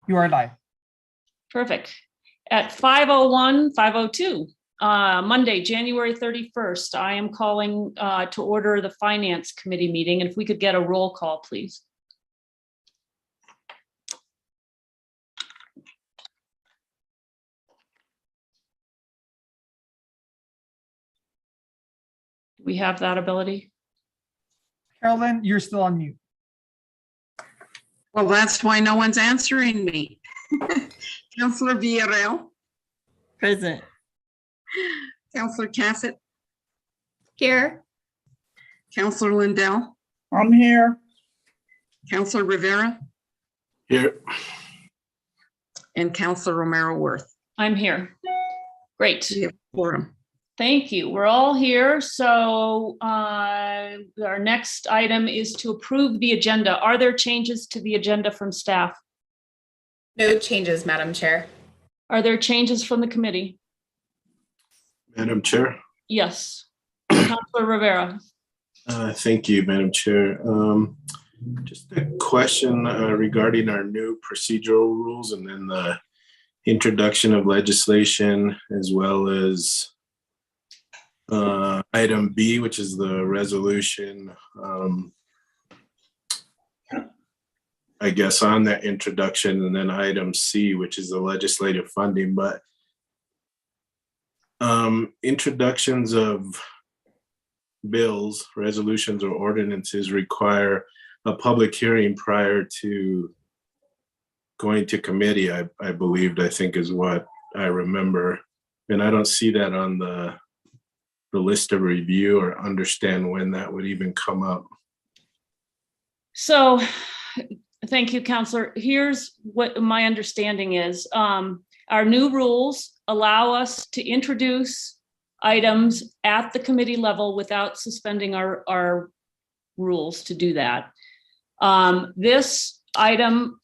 You are live. Perfect. At 5:01, 5:02, Monday, January 31st, I am calling to order the Finance Committee meeting. And if we could get a roll call, please. Do we have that ability? Carolyn, you're still on mute. Well, that's why no one's answering me. Councillor Villarreal. Present. Councillor Cassett. Here. Councillor Lindell. I'm here. Councillor Rivera. Here. And Councillor Romero Worth. I'm here. Great. We have a quorum. Thank you. We're all here. So our next item is to approve the agenda. Are there changes to the agenda from staff? No changes, Madam Chair. Are there changes from the committee? Madam Chair. Yes. Councilor Rivera. Thank you, Madam Chair. Just a question regarding our new procedural rules and then the introduction of legislation, as well as item B, which is the resolution, I guess, on that introduction, and then item C, which is the legislative funding. But introductions of bills, resolutions, or ordinances require a public hearing prior to going to committee, I think is what I remember. And I don't see that on the list of review or understand when that would even come up. So thank you, Councilor. Here's what my understanding is. Our new rules allow us to introduce items at the committee level without suspending our rules to do that. This item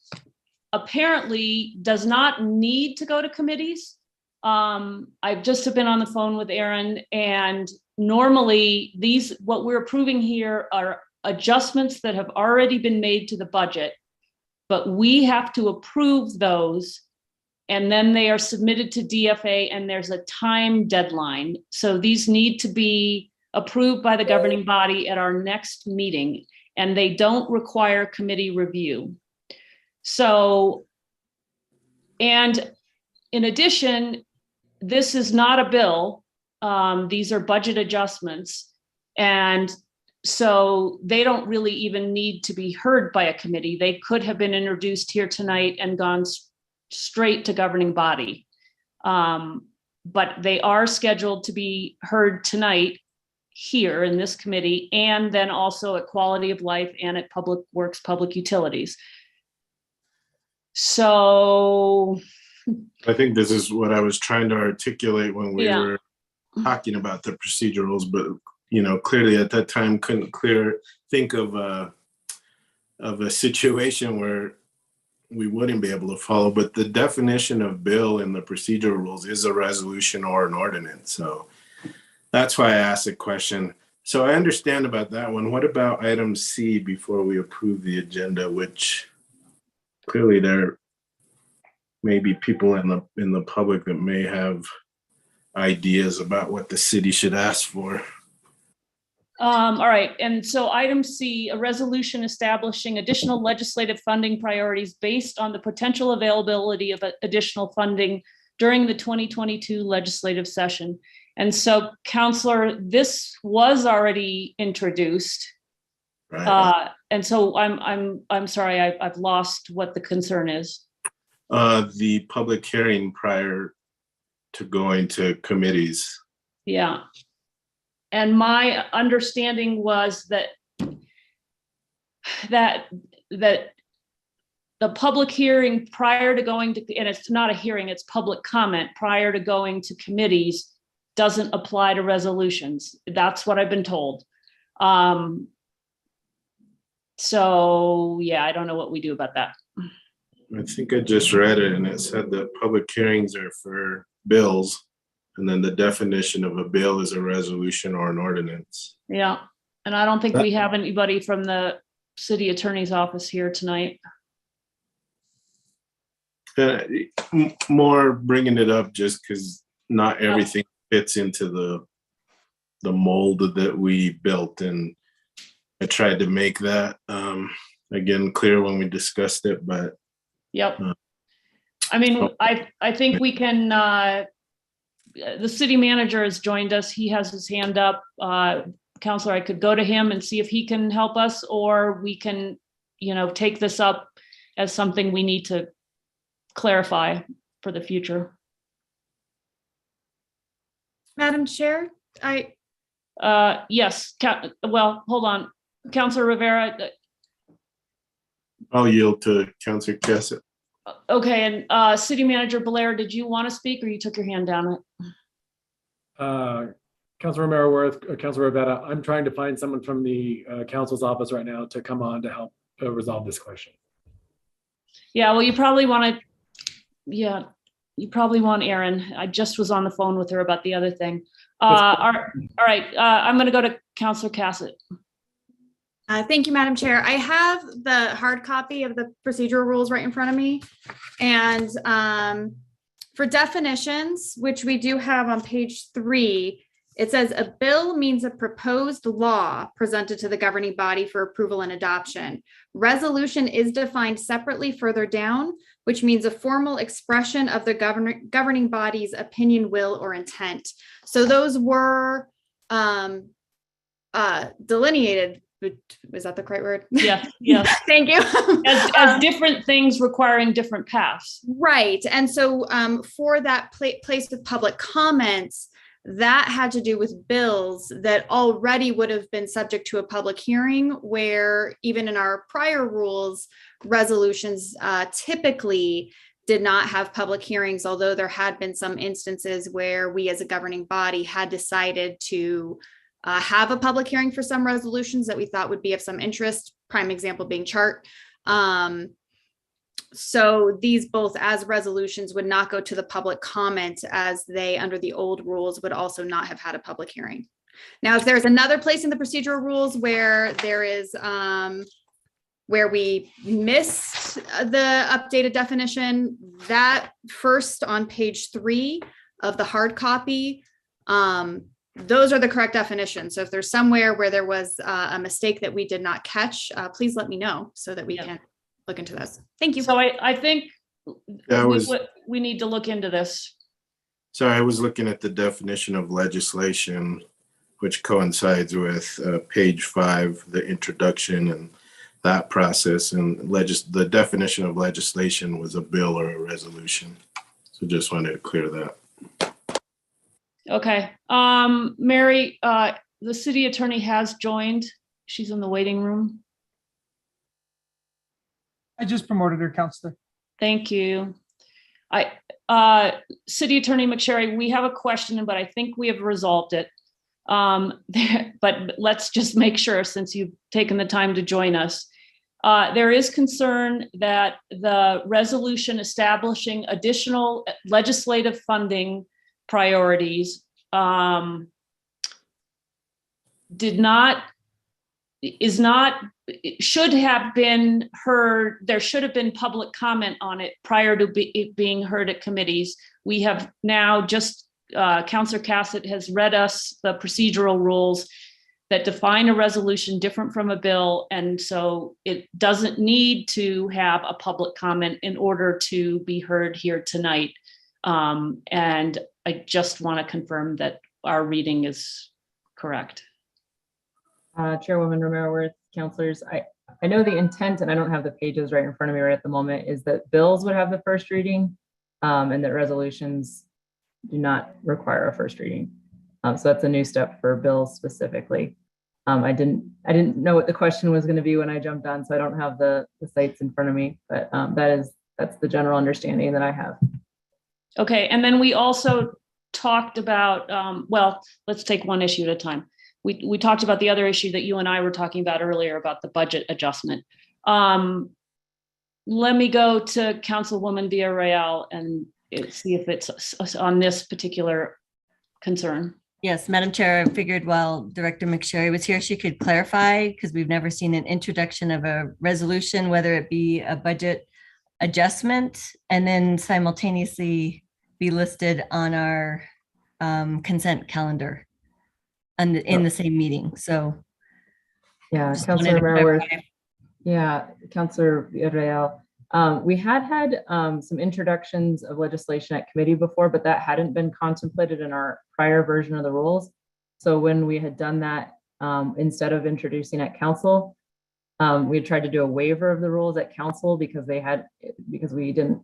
apparently does not need to go to committees. I've just been on the phone with Aaron, and normally what we're approving here are adjustments that have already been made to the budget, but we have to approve those, and then they are submitted to DFA, and there's a time deadline. So these need to be approved by the governing body at our next meeting, and they don't require committee review. So, and in addition, this is not a bill. These are budget adjustments. And so they don't really even need to be heard by a committee. They could have been introduced here tonight and gone straight to governing body. But they are scheduled to be heard tonight here in this committee, and then also at Quality of Life and at Public Works, Public Utilities. So I think this is what I was trying to articulate when we were talking about the procedurals, but clearly at that time couldn't think of a situation where we wouldn't be able to follow. But the definition of bill in the procedural rules is a resolution or an ordinance. So that's why I asked the question. So I understand about that one. What about item C before we approve the agenda, which clearly there may be people in the public that may have ideas about what the city should ask for. All right, and so item C, a resolution establishing additional legislative funding priorities based on the potential availability of additional funding during the 2022 legislative session. And so, Councillor, this was already introduced. Right. And so I'm sorry, I've lost what the concern is. The public hearing prior to going to committees. Yeah. And my understanding was that the public hearing prior to going to, and it's not a hearing, it's public comment prior to going to committees doesn't apply to resolutions. That's what I've been told. So yeah, I don't know what we do about that. I think I just read it and it said that public hearings are for bills, and then the definition of a bill is a resolution or an ordinance. Yeah, and I don't think we have anybody from the city attorney's office here tonight. more bringing it up just because not everything fits into the mold that we built, and I tried to make that again clear when we discussed it. But Yep. I mean, I think we can. The city manager has joined us. He has his hand up. Counselor, I could go to him and see if he can help us, or we can, take this up as something we need to clarify for the future. Madam Chair, Yes. Well, hold on. Counselor Rivera. I'll yield to Councilor Cassett. Okay, and City Manager Blair, did you want to speak, or you took your hand down? Councilor Romero Worth, Councilor Rivera, I'm trying to find someone from the council's office right now to come on to help resolve this question. Yeah, well, you probably want Erin. I just was on the phone with her about the other thing. All right, I'm going to go to Councilor Cassett. thank you, Madam Chair. I have the hard copy of the procedural rules right in front of me. And for definitions, which we do have on page 3, it says a bill means a proposed law presented to the governing body for approval and adoption. Resolution is defined separately further down, which means a formal expression of the governing body's opinion, will, or intent. So those were delineated. Is that the correct word? Yeah, yes. Thank you. As different things requiring different paths. Right. And so for that place with public comments, that had to do with bills that already would have been subject to a public hearing, where even in our prior rules, resolutions typically did not have public hearings, although there had been some instances where we as a governing body had decided to have a public hearing for some resolutions that we thought would be of some interest, prime example being chart. So these both as resolutions would not go to the public comment, as they under the old rules would also not have had a public hearing. Now, if there's another place in the procedural rules where there is where we missed the updated definition, that first on page 3 of the hard copy, those are the correct definitions. So if there's somewhere where there was a mistake that we did not catch, please let me know so that we can look into this. Thank you. So I think Yeah, we need to look into this. Sorry, I was looking at the definition of legislation, which coincides with page 5, the introduction and that process. And the definition of legislation was a bill or a resolution. So just wanted to clear that. Okay. Mary, the city attorney has joined. She's in the waiting room. I just promoted her, Counselor. Thank you. City Attorney McSherry, we have a question, but I think we have resolved it. But let's just make sure, since you've taken the time to join us. There is concern that the resolution establishing additional legislative funding priorities should have been heard. There should have been public comment on it prior to it being heard at committees. We have now just, Councilor Cassett has read us the procedural rules that define a resolution different from a bill. And so it doesn't need to have a public comment in order to be heard here tonight. And I just want to confirm that our reading is correct. Chairwoman Romero-Worth, councilors, I know the intent, and I don't have the pages right in front of me right at the moment, is that bills would have the first reading, and that resolutions do not require a first reading. So that's a new step for bills specifically. I didn't know what the question was going to be when I jumped on, so I don't have the sites in front of me, but that's the general understanding that I have. Okay, and then we also talked about, well, let's take one issue at a time. We talked about the other issue that you and I were talking about earlier about the budget adjustment. Let me go to Councilwoman Villarreal and see if it's on this particular concern. Yes, Madam Chair, I figured while Director McSherry was here, she could clarify, because we've never seen an introduction of a resolution, whether it be a budget adjustment and then simultaneously be listed on our consent calendar and in the same meeting. So Yeah, just wanted to Councilor Merworth. clarify. Yeah, Councilor Villarreal. We had some introductions of legislation at committee before, but that hadn't been contemplated in our prior version of the rules. So when we had done that, instead of introducing at council, we had tried to do a waiver of the rules at council because we didn't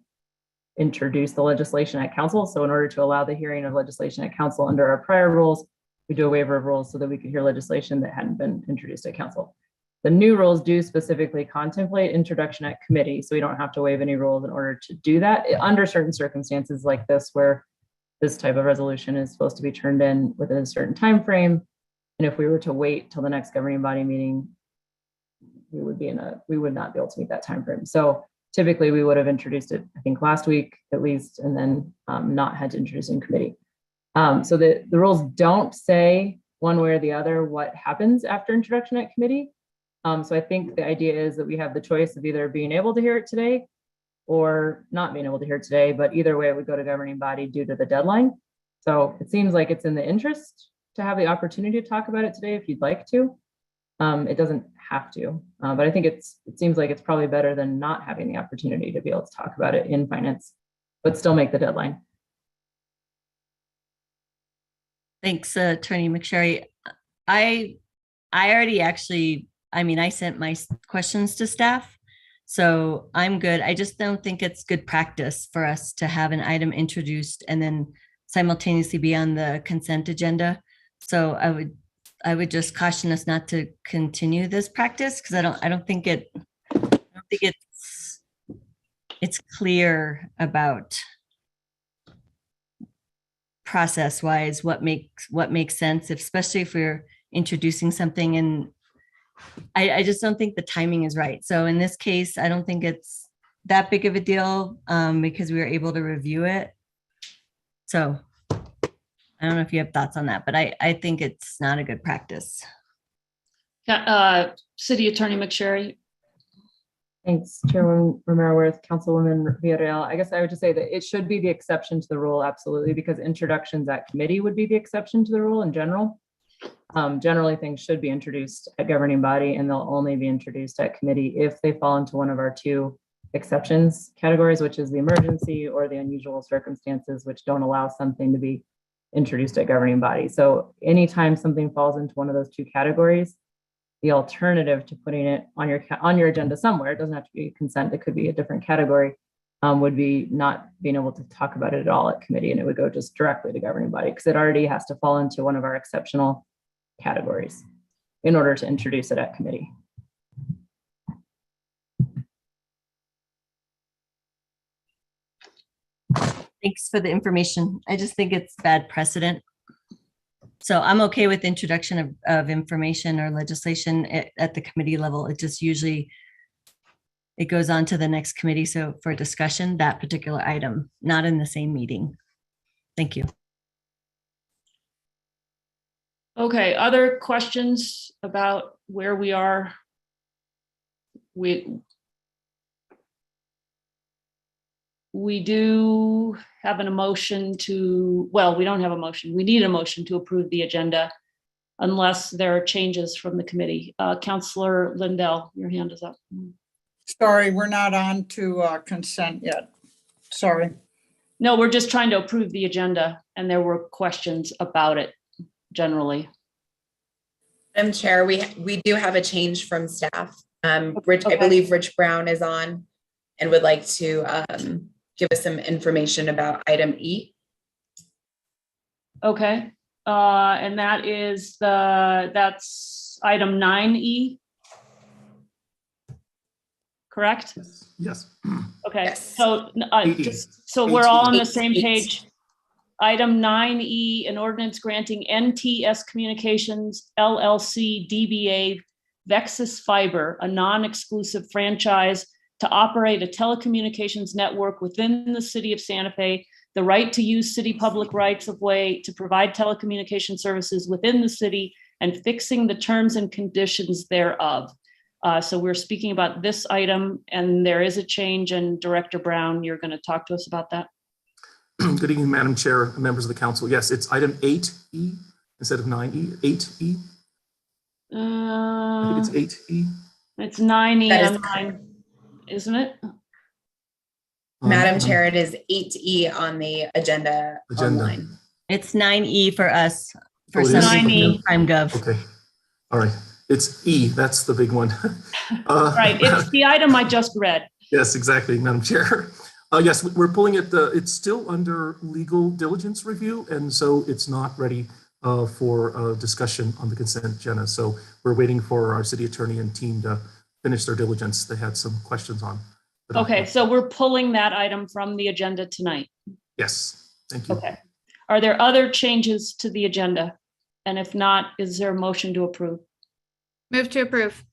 introduce the legislation at council. So in order to allow the hearing of legislation at council under our prior rules, we do a waiver of rules so that we could hear legislation that hadn't been introduced at council. The new rules do specifically contemplate introduction at committee, so we don't have to waive any rules in order to do that under certain circumstances like this, where this type of resolution is supposed to be turned in within a certain time frame. And if we were to wait till the next governing body meeting, we would not be able to meet that time frame. So typically we would have introduced it, I think last week at least, and then not had to introduce it in committee. So the rules don't say one way or the other what happens after introduction at committee. So I think the idea is that we have the choice of either being able to hear it today or not being able to hear it today, but either way it would go to governing body due to the deadline. So it seems like it's in the interest to have the opportunity to talk about it today if you'd like to. It doesn't have to, but I think it seems like it's probably better than not having the opportunity to be able to talk about it in finance, but still make the deadline. Thanks, Attorney McSherry. I already actually, I sent my questions to staff, so I'm good. I just don't think it's good practice for us to have an item introduced and then simultaneously be on the consent agenda. So I would just caution us not to continue this practice because I don't think it's clear about process wise what makes sense, especially if we're introducing something, and I just don't think the timing is right. So in this case, I don't think it's that big of a deal because we were able to review it. So I don't know if you have thoughts on that, but I think it's not a good practice. City Attorney McSherry. Thanks, Chairwoman Romero-Worth, Councilwoman Villarreal. I guess I would just say that it should be the exception to the rule, absolutely, because introductions at committee would be the exception to the rule in general. Generally, things should be introduced at governing body, and they'll only be introduced at committee if they fall into one of our two exceptions categories, which is the emergency or the unusual circumstances, which don't allow something to be introduced at governing body. So anytime something falls into one of those two categories, the alternative to putting it on your agenda somewhere, it doesn't have to be consent, it could be a different category, would be not being able to talk about it at all at committee, and it would go just directly to governing body because it already has to fall into one of our exceptional categories in order to introduce it at committee. Thanks for the information. I just think it's bad precedent. So I'm okay with introduction of information or legislation at the committee level. It just usually, it goes on to the next committee. So for discussion, that particular item, not in the same meeting. Thank you. Okay, other questions about where we are? We do have an emotion to, well, we don't have a motion. We need a motion to approve the agenda unless there are changes from the committee. Councillor Lindell, your hand is up. Sorry, we're not on to consent yet. Sorry. No, we're just trying to approve the agenda and there were questions about it generally. Madam Chair, we do have a change from staff. Rich, I believe Rich Brown is on and would like to give us some information about item E. Okay, and that's item 9E. Correct? Yes. Okay, Yes. so just so we're all on the same page. Item 9E, an ordinance granting NTS Communications LLC DBA Vexus Fiber, a non-exclusive franchise to operate a telecommunications network within the city of Santa Fe, the right to use city public rights of way to provide telecommunication services within the city and fixing the terms and conditions thereof. So we're speaking about this item, and there is a change, and Director Brown, you're going to talk to us about that. Good evening, Madam Chair, members of the council. Yes, it's item 8E instead of 9E, 8E. I think it's 8E. It's 9E That is on mine, isn't it? Madam Chair, it is 8E on the agenda online. It's 9E for us, for Oh, it some is? people in Okay. Prime Gov. Okay, all right. It's E, that's the big one. Right, it's the item I just read. Yes, exactly, Madam Chair. Yes, we're pulling it, it's still under legal diligence review, and so it's not ready for discussion on the consent agenda. So we're waiting for our city attorney and team to finish their diligence. They had some questions on. the Okay, document. so we're pulling that item from the agenda tonight. Yes, thank you. Okay. Are there other changes to the agenda? And if not, is there a motion to approve? Move to approve.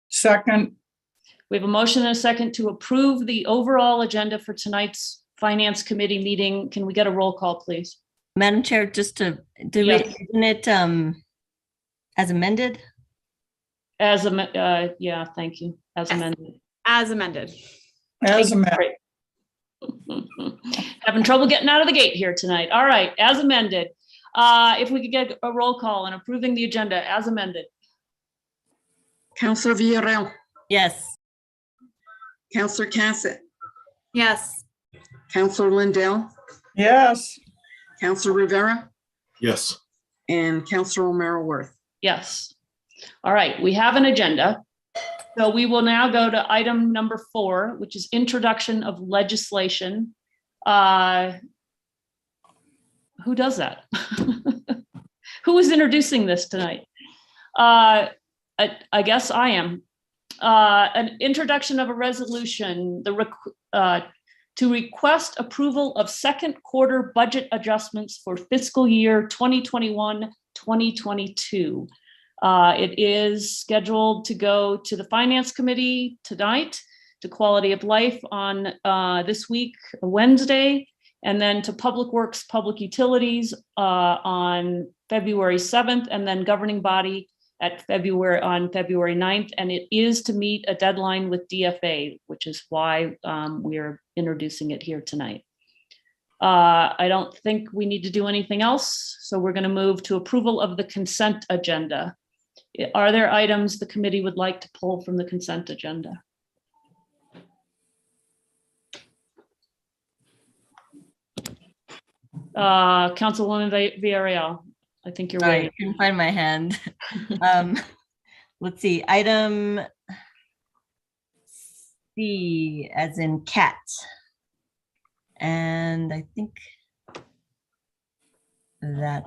Second, We have a motion and a second to approve the overall agenda for tonight's Finance Committee meeting. Can we get a roll call, please? Madam Chair, just to, Yes. isn't it as amended? Yeah, thank you. As amended. As amended. as a matter, Great. Having trouble getting out of the gate here tonight. All right, as amended. If we could get a roll call on approving the agenda as amended. Counselor Villarreal, Yes. Counselor Cassett, Yes. Counselor Lindell, yes, Counselor Rivera, Yes. and Counselor Romero Worth. Yes. All right, we have an agenda. So we will now go to item number 4, which is introduction of legislation. Who does that? Who is introducing this tonight? I guess I am. An introduction of a resolution, to request approval of second quarter budget adjustments for fiscal year 2021-2022. It is scheduled to go to the Finance Committee tonight, to Quality of Life on this week, Wednesday, and then to Public Works, Public Utilities on February 7th, and then Governing Body on February 9th. And it is to meet a deadline with DFA, which is why we're introducing it here tonight. I don't think we need to do anything else, so we're going to move to approval of the consent agenda. Are there items the committee would like to pull from the consent agenda? Councilwoman Villarreal, I think you're Sorry, I waiting. couldn't find my hand. Let's see, item C as in cat. And I think that's,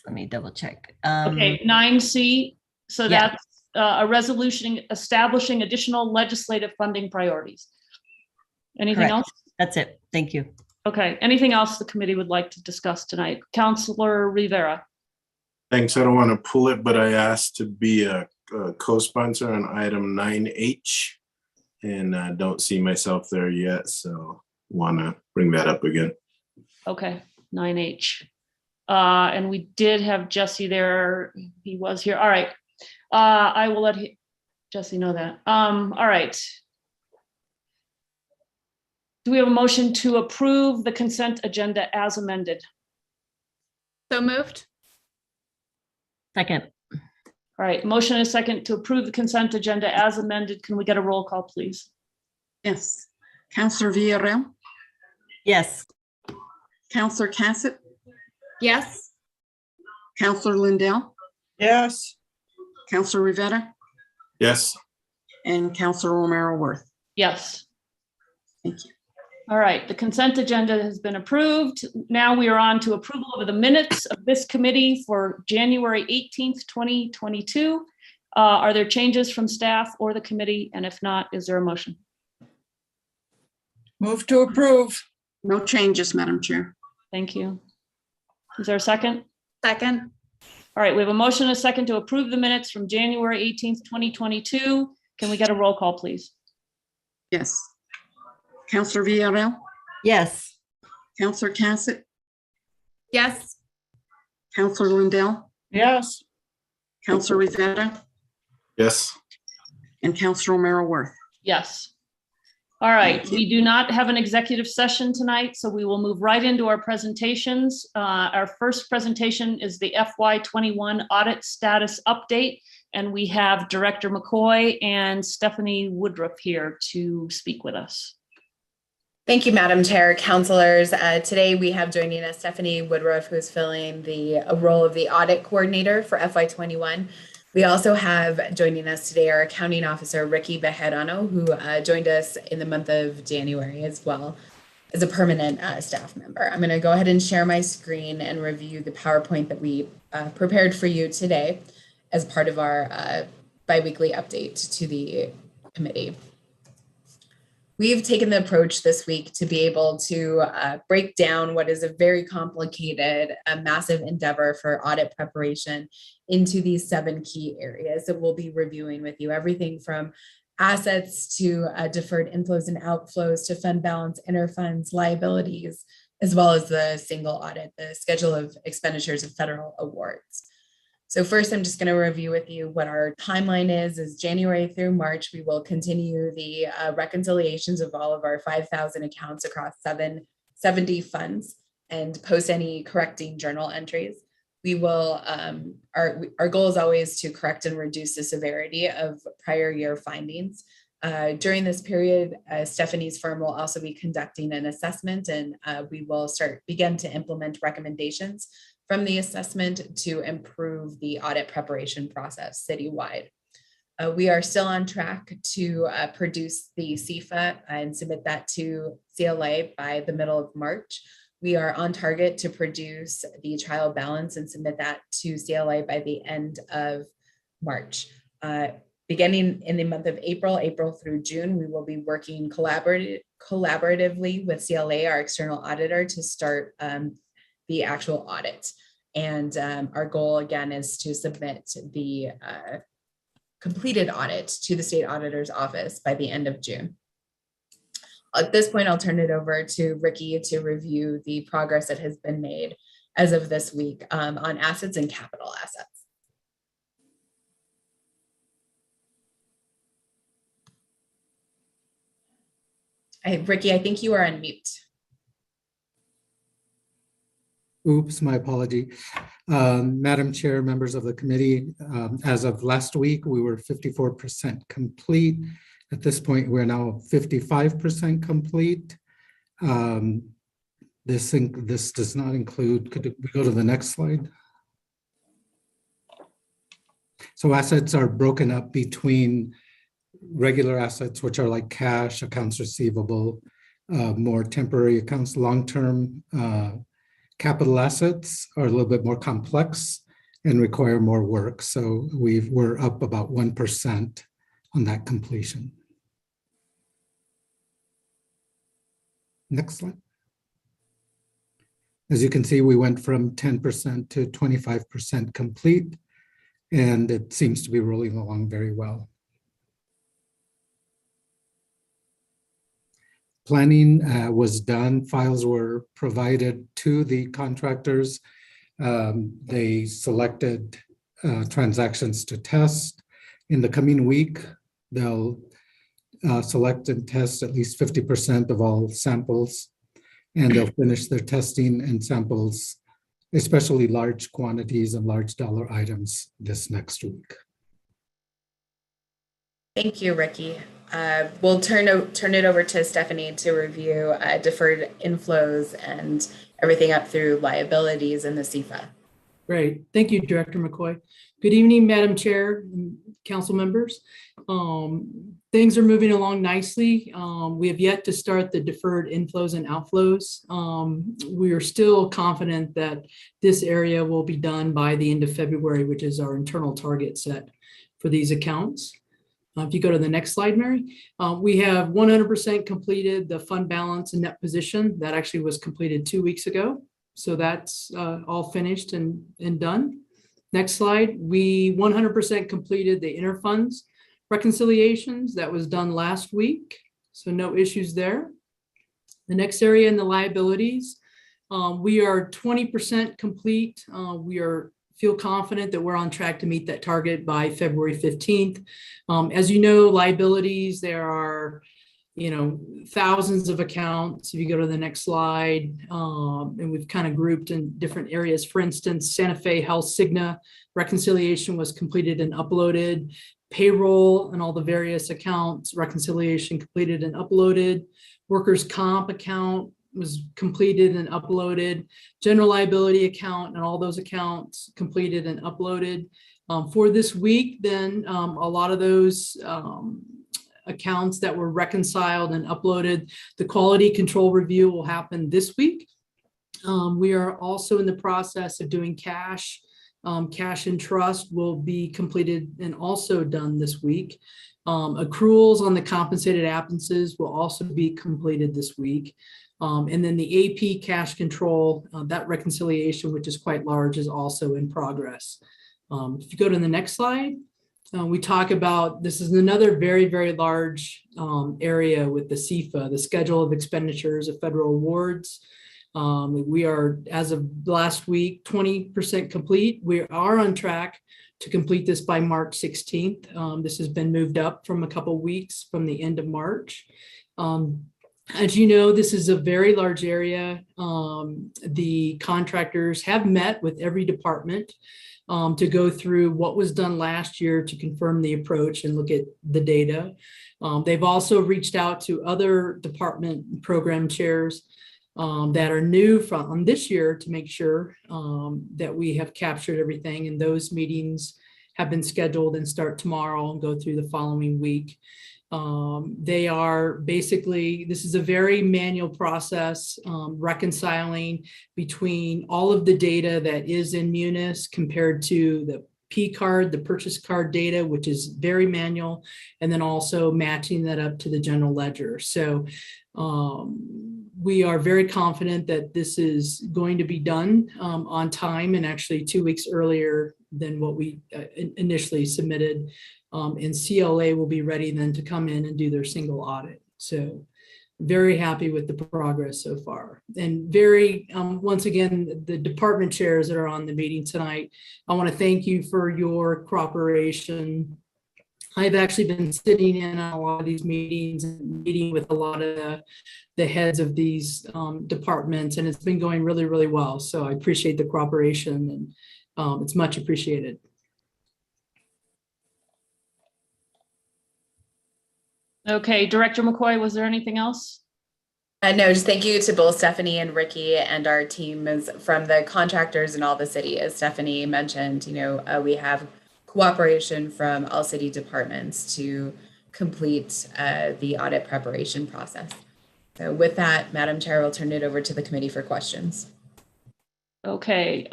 let me double check. Okay, 9C, so yeah. that's a resolution establishing additional legislative funding priorities. Anything Correct. else? That's it. Thank you. Okay, anything else the committee would like to discuss tonight? Councilor Rivera. Thanks. I don't want to pull it, but I asked to be a co-sponsor on item 9H, and I don't see myself there yet, so want to bring that up again. Okay, 9H. And we did have Jesse there. He was here. All right. I will let Jesse know that. All right. Do we have a motion to approve the consent agenda as amended? So moved. Second. All right, motion and a second to approve the consent agenda as amended. Can we get a roll call, please? Yes. Counselor Villarreal, Yes. Counselor Cassett, Yes. Counselor Lindell, yes, Counselor Rivera, Yes. and Counselor Romero Worth. Yes. Thank you. All right, the consent agenda has been approved. Now we are on to approval of the minutes of this committee for January 18th, 2022. Are there changes from staff or the committee? And if not, is there a motion? move to approve, No changes, Madam Chair. Thank you. Is there a second? Second. All right, we have a motion and a second to approve the minutes from January 18th, 2022. Can we get a roll call, please? Yes. Counselor Villarreal, Yes. Counselor Cassett, Yes. Counselor Lindell, yes, Counselor Rivera, Yes. and Counselor O'Meara Worth. Yes. All right, Thank you. we do not have an executive session tonight, so we will move right into our presentations. Our first presentation is the FY21 audit status update, and we have Director McCoy and Stephanie Woodruff here to speak with us. Thank you, Madam Chair, councilors. Today we have joining us Stephanie Woodruff, who is filling the role of the audit coordinator for FY21. We also have joining us today our accounting officer, Ricky Bejarano, who joined us in the month of January as well as a permanent staff member. I'm going to go ahead and share my screen and review the PowerPoint that we prepared for you today as part of our biweekly update to the committee. We've taken the approach this week to be able to break down what is a very complicated, massive endeavor for audit preparation into these 7 key areas that we'll be reviewing with you. Everything from assets to deferred inflows and outflows to fund balance, interfunds, liabilities, as well as the single audit, the schedule of expenditures of federal awards. So first, I'm just going to review with you what our timeline is January through March. We will continue the reconciliations of all of our 5,000 accounts across 70 funds and post any correcting journal entries. We will, our goal is always to correct and reduce the severity of prior year findings. During this period, Stephanie's firm will also be conducting an assessment, and we will begin to implement recommendations from the assessment to improve the audit preparation process citywide. We are still on track to produce the CFA and submit that to CLA by the middle of March. We are on target to produce the trial balance and submit that to CLA by the end of March. Beginning in the month of April through June, we will be working collaboratively with CLA, our external auditor, to start the actual audit. And our goal again is to submit the completed audit to the state auditor's office by the end of June. At this point, I'll turn it over to Ricky to review the progress that has been made as of this week on assets and capital assets. Ricky, I think you are on mute. Oops, my apology. Madam Chair, members of the committee, as of last week, we were 54% complete. At this point, we're now 55% complete. This does not include, could we go to the next slide? So assets are broken up between regular assets, which are like cash, accounts receivable, more temporary accounts, long-term capital assets are a little bit more complex and require more work. So we're up about 1% on that completion. Next slide. As you can see, we went from 10% to 25% complete, and it seems to be rolling along very well. Planning was done, files were provided to the contractors. They selected transactions to test. In the coming week, they'll select and test at least 50% of all samples, and they'll finish their testing and samples, especially large quantities and large dollar items, this next week. Thank you, Ricky. We'll turn it over to Stephanie to review deferred inflows and everything up through liabilities and the CFA. Great. Thank you, Director McCoy. Good evening, Madam Chair and council members. Things are moving along nicely. We have yet to start the deferred inflows and outflows. We are still confident that this area will be done by the end of February, which is our internal target set for these accounts. If you go to the next slide, Mary, we have 100% completed the fund balance and net position. That actually was completed 2 weeks ago. So that's all finished and done. Next slide, we 100% completed the interfunds reconciliations. That was done last week. So no issues there. The next area in the liabilities, we are 20% complete. We are feel confident that we're on track to meet that target by February 15th. As you know, liabilities, there are, thousands of accounts. If you go to the next slide, and we've kind of grouped in different areas. For instance, Santa Fe Health Cigna reconciliation was completed and uploaded. Payroll and all the various accounts reconciliation completed and uploaded. Workers' comp account was completed and uploaded. General liability account and all those accounts completed and uploaded. For this week, then a lot of those accounts that were reconciled and uploaded, the quality control review will happen this week. We are also in the process of doing cash. Cash and trust will be completed and also done this week. Accruals on the compensated absences will also be completed this week. And then the AP cash control, that reconciliation, which is quite large, is also in progress. If you go to the next slide, we talk about, this is another very, very large area with the CFA, the Schedule of Expenditures of Federal Awards. We are, as of last week, 20% complete. We are on track to complete this by March 16th. This has been moved up from a couple weeks from the end of March. As you know, this is a very large area. The contractors have met with every department to go through what was done last year to confirm the approach and look at the data. They've also reached out to other department program chairs that are new from this year to make sure that we have captured everything, and those meetings have been scheduled and start tomorrow and go through the following week. They are basically, this is a very manual process, reconciling between all of the data that is in Munis compared to the P card, the purchase card data, which is very manual, and then also matching that up to the general ledger. So we are very confident that this is going to be done on time, and actually 2 weeks earlier than what we initially submitted. And CLA will be ready then to come in and do their single audit. So very happy with the progress so far. And very, once again, the department chairs that are on the meeting tonight, I want to thank you for your cooperation. I've actually been sitting in on a lot of these meetings and meeting with a lot of the heads of these departments, and it's been going really, really well. So I appreciate the cooperation, and it's much appreciated. Okay, Director McCoy, was there anything else? No, just thank you to both Stephanie and Ricky and our team from the contractors and all the city. As Stephanie mentioned, we have cooperation from all city departments to complete the audit preparation process. So with that, Madam Chair, we'll turn it over to the committee for questions. Okay,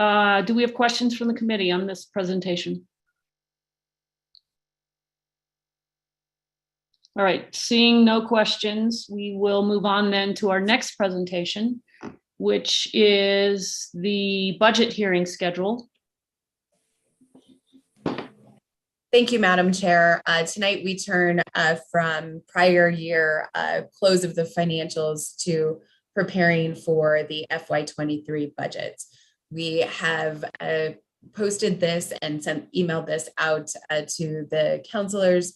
do we have questions from the committee on this presentation? All right, seeing no questions, we will move on then to our next presentation, which is the budget hearing schedule. Thank you, Madam Chair. Tonight we turn from prior year close of the financials to preparing for the FY23 budget. We have posted this and emailed this out to the councilors.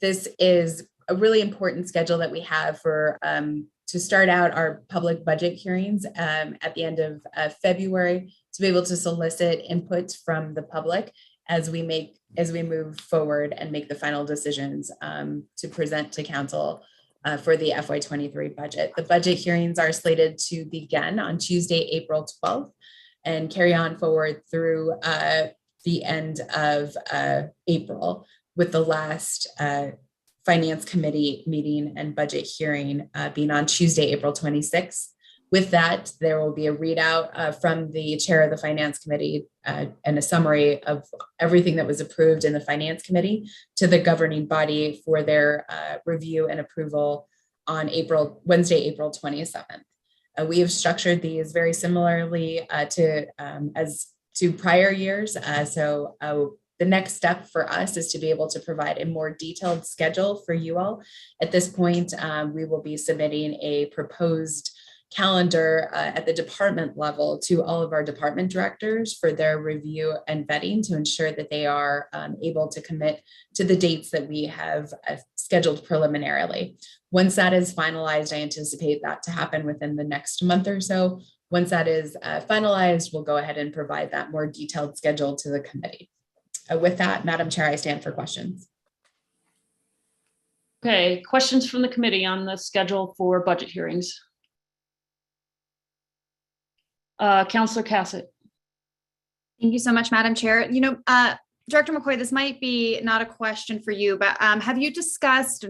This is a really important schedule that we have for to start out our public budget hearings at the end of February, to be able to solicit input from the public as we move forward and make the final decisions to present to council for the FY23 budget. The budget hearings are slated to begin on Tuesday, April 12th, and carry on forward through the end of April, with the last Finance Committee meeting and budget hearing being on Tuesday, April 26th. With that, there will be a readout from the chair of the Finance Committee and a summary of everything that was approved in the Finance Committee to the governing body for their review and approval on Wednesday, April 27th. We have structured these very similarly as to prior years. The next step for us is to be able to provide a more detailed schedule for you all. At this point, we will be submitting a proposed calendar at the department level to all of our department directors for their review and vetting to ensure that they are able to commit to the dates that we have scheduled preliminarily. Once that is finalized, I anticipate that to happen within the next month or so. Once that is finalized, we'll go ahead and provide that more detailed schedule to the committee. With that, Madam Chair, I stand for questions. Okay, questions from the committee on the schedule for budget hearings? Councillor Cassett. Thank you so much, Madam Chair. You know, Director McCoy, this might be not a question for you, but have you discussed,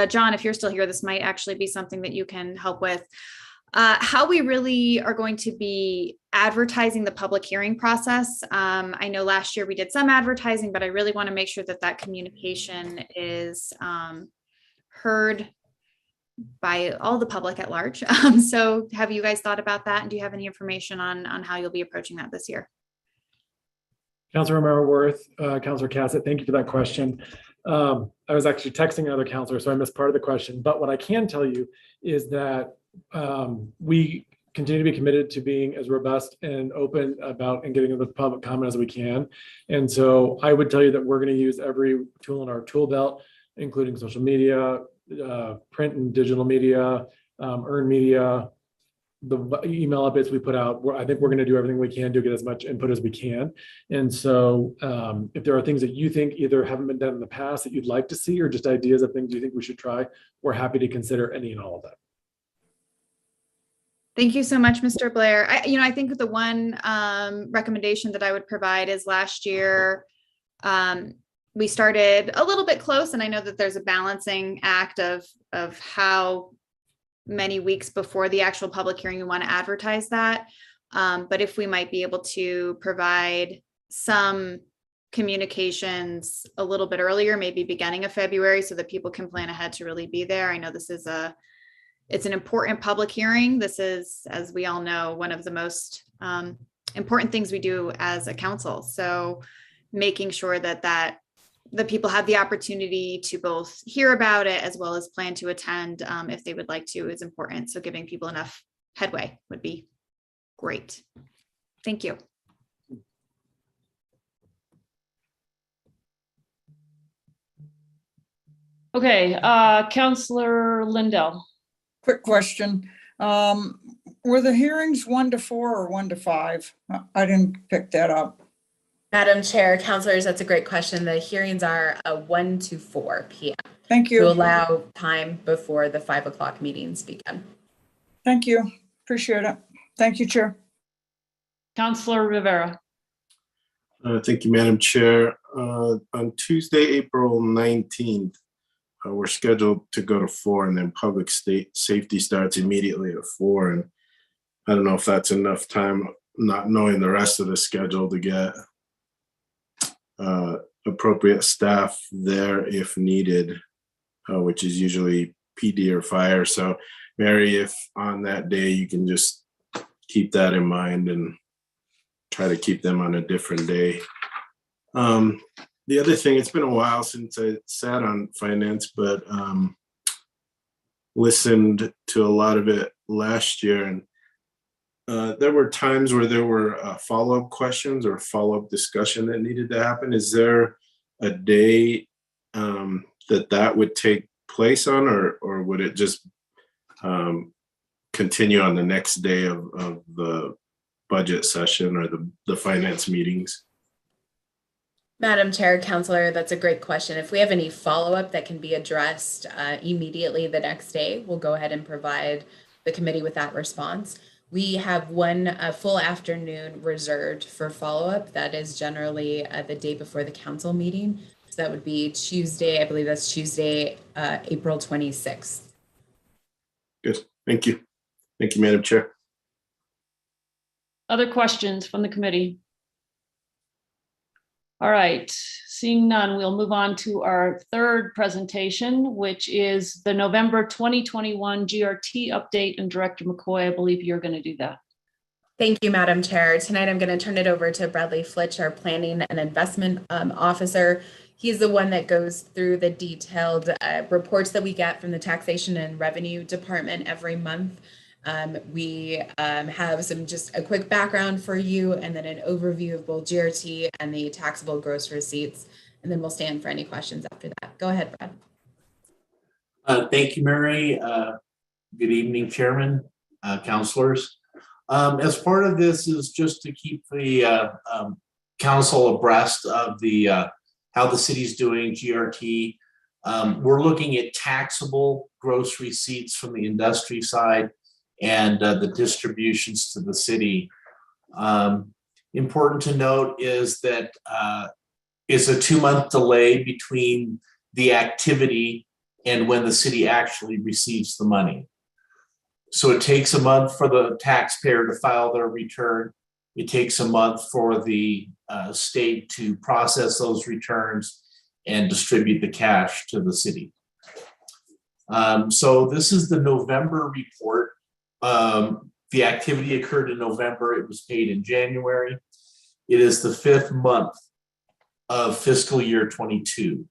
John, if you're still here, this might actually be something that you can help with, how we really are going to be advertising the public hearing process. I know last year we did some advertising, but I really want to make sure that that communication is heard by all the public at large. So have you guys thought about that? And do you have any information on how you'll be approaching that this year? Councilor Merriworth, Councilor Cassett, thank you for that question. I was actually texting another councilor, so I missed part of the question. But what I can tell you is that we continue to be committed to being as robust and open about and getting the public comment as we can. And so I would tell you that we're going to use every tool in our tool belt, including social media, print and digital media, earned media, the email updates we put out. I think we're going to do everything we can to get as much input as we can. And so if there are things that you think either haven't been done in the past that you'd like to see, or just ideas of things you think we should try, we're happy to consider any and all of that. Thank you so much, Mr. Blair. I think the one recommendation that I would provide is last year, we started a little bit close, and I know that there's a balancing act of how many weeks before the actual public hearing you want to advertise that. But if we might be able to provide some communications a little bit earlier, maybe beginning of February, so that people can plan ahead to really be there. I know this is it's an important public hearing. This is, as we all know, one of the most important things we do as a council. So making sure that the people have the opportunity to both hear about it as well as plan to attend if they would like to is important. So giving people enough headway would be great. Thank you. Okay, Councillor Lindell. Quick question. Were the hearings 1 to 4 or 1 to 5? I didn't pick that up. Madam Chair, councilors, that's a great question. The hearings are 1 to 4 p.m. Thank you. To allow time before the 5 o'clock meetings begin. Thank you. Appreciate it. Thank you, Chair. Councillor Rivera. Thank you, Madam Chair. On Tuesday, April 19th, we're scheduled to go to 4, and then public safety starts immediately at 4. And I don't know if that's enough time, not knowing the rest of the schedule, to get appropriate staff there if needed, which is usually PD or fire. So Mary, if on that day you can just keep that in mind and try to keep them on a different day. The other thing, it's been a while since I sat on finance, but listened to a lot of it last year, and there were times where there were follow-up questions or follow-up discussion that needed to happen. Is there a day that would take place on, or would it just continue on the next day of the budget session or the finance meetings? Madam Chair, Councilor, that's a great question. If we have any follow-up that can be addressed immediately the next day, we'll go ahead and provide the committee with that response. We have one full afternoon reserved for follow-up. That is generally the day before the council meeting. So that would be Tuesday, I believe that's Tuesday, April 26th. Good, thank you. Thank you, Madam Chair. Other questions from the committee? All right, seeing none, we'll move on to our third presentation, which is the November 2021 GRT update. And Director McCoy, I believe you're going to do that. Thank you, Madam Chair. Tonight, I'm going to turn it over to Bradley Flitch, our Planning and Investment Officer. He's the one that goes through the detailed reports that we get from the Taxation and Revenue Department every month. We have just a quick background for you and then an overview of both GRT and the taxable gross receipts. And then we'll stand for any questions after that. Go ahead, Brad. Thank you, Mary. Good evening, Chairman, councilors. As part of this is just to keep the council abreast of the how the city's doing GRT. We're looking at taxable gross receipts from the industry side and the distributions to the city. Important to note is that it's a 2-month delay between the activity and when the city actually receives the money. So it takes a month for the taxpayer to file their return. It takes a month for the state to process those returns and distribute the cash to the city. So this is the November report. The activity occurred in November. It was paid in January. It is the 5th month of fiscal year 22.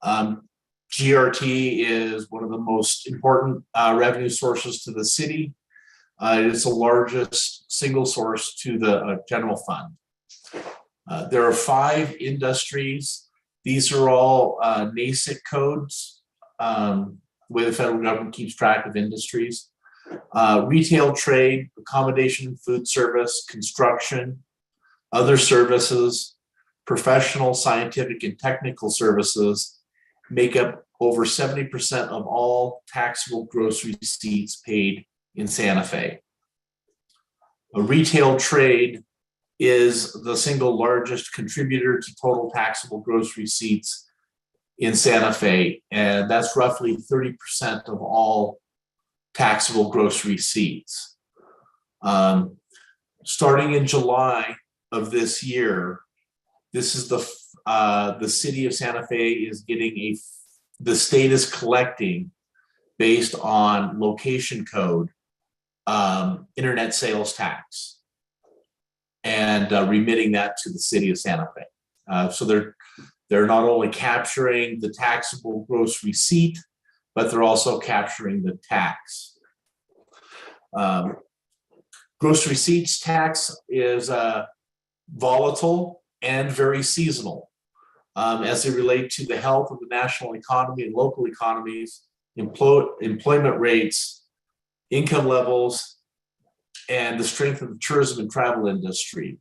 GRT is one of the most important revenue sources to the city. It is the largest single source to the general fund. There are 5 industries. These are all NASIC codes, the way the federal government keeps track of industries. Retail, trade, accommodation, food service, construction, other services, professional, scientific, and technical services make up over 70% of all taxable gross receipts paid in Santa Fe. A retail trade is the single largest contributor to total taxable gross receipts in Santa Fe, and that's roughly 30% of all taxable gross receipts. Starting in July of this year, this is the city of Santa Fe is getting the state is collecting based on location code, internet sales tax, and remitting that to the city of Santa Fe. So they're not only capturing the taxable gross receipt, but they're also capturing the tax. Gross receipts tax is volatile and very seasonal as they relate to the health of the national economy and local economies, employment rates, income levels, and the strength of the tourism and travel industry.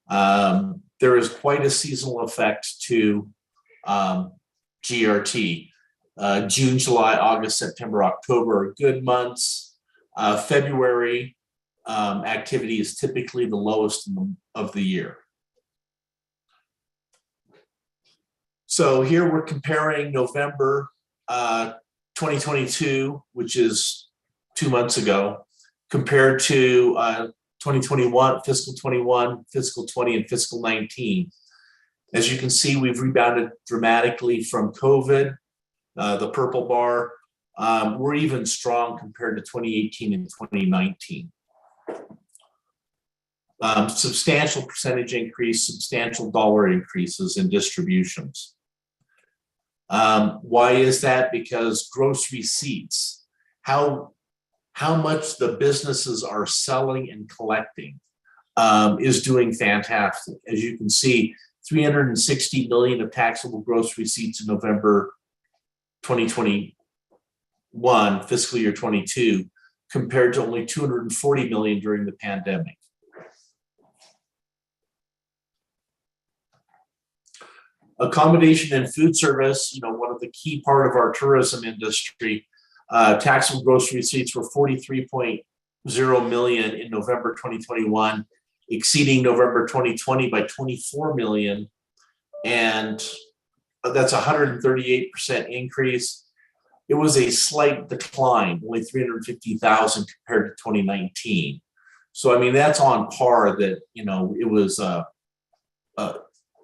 There is quite a seasonal effect to GRT. June, July, August, September, October are good months. February activity is typically the lowest of the year. So here we're comparing November 2022, which is 2 months ago, compared to 2021, fiscal 21, fiscal 20, and fiscal 19. As you can see, we've rebounded dramatically from COVID, the purple bar. We're even strong compared to 2018 and 2019. Substantial percentage increase, substantial dollar increases in distributions. Why is that? Because gross receipts, how much the businesses are selling and collecting is doing fantastic. As you can see, 360 million of taxable gross receipts in November 2021, fiscal year 22, compared to only 240 million during the pandemic. Accommodation and food service, one of the key part of our tourism industry, taxable gross receipts were 43.0 million in November 2021, exceeding November 2020 by 24 million. And that's a 138% increase. It was a slight decline, only 350,000 compared to 2019. So, I mean, that's on par that, it was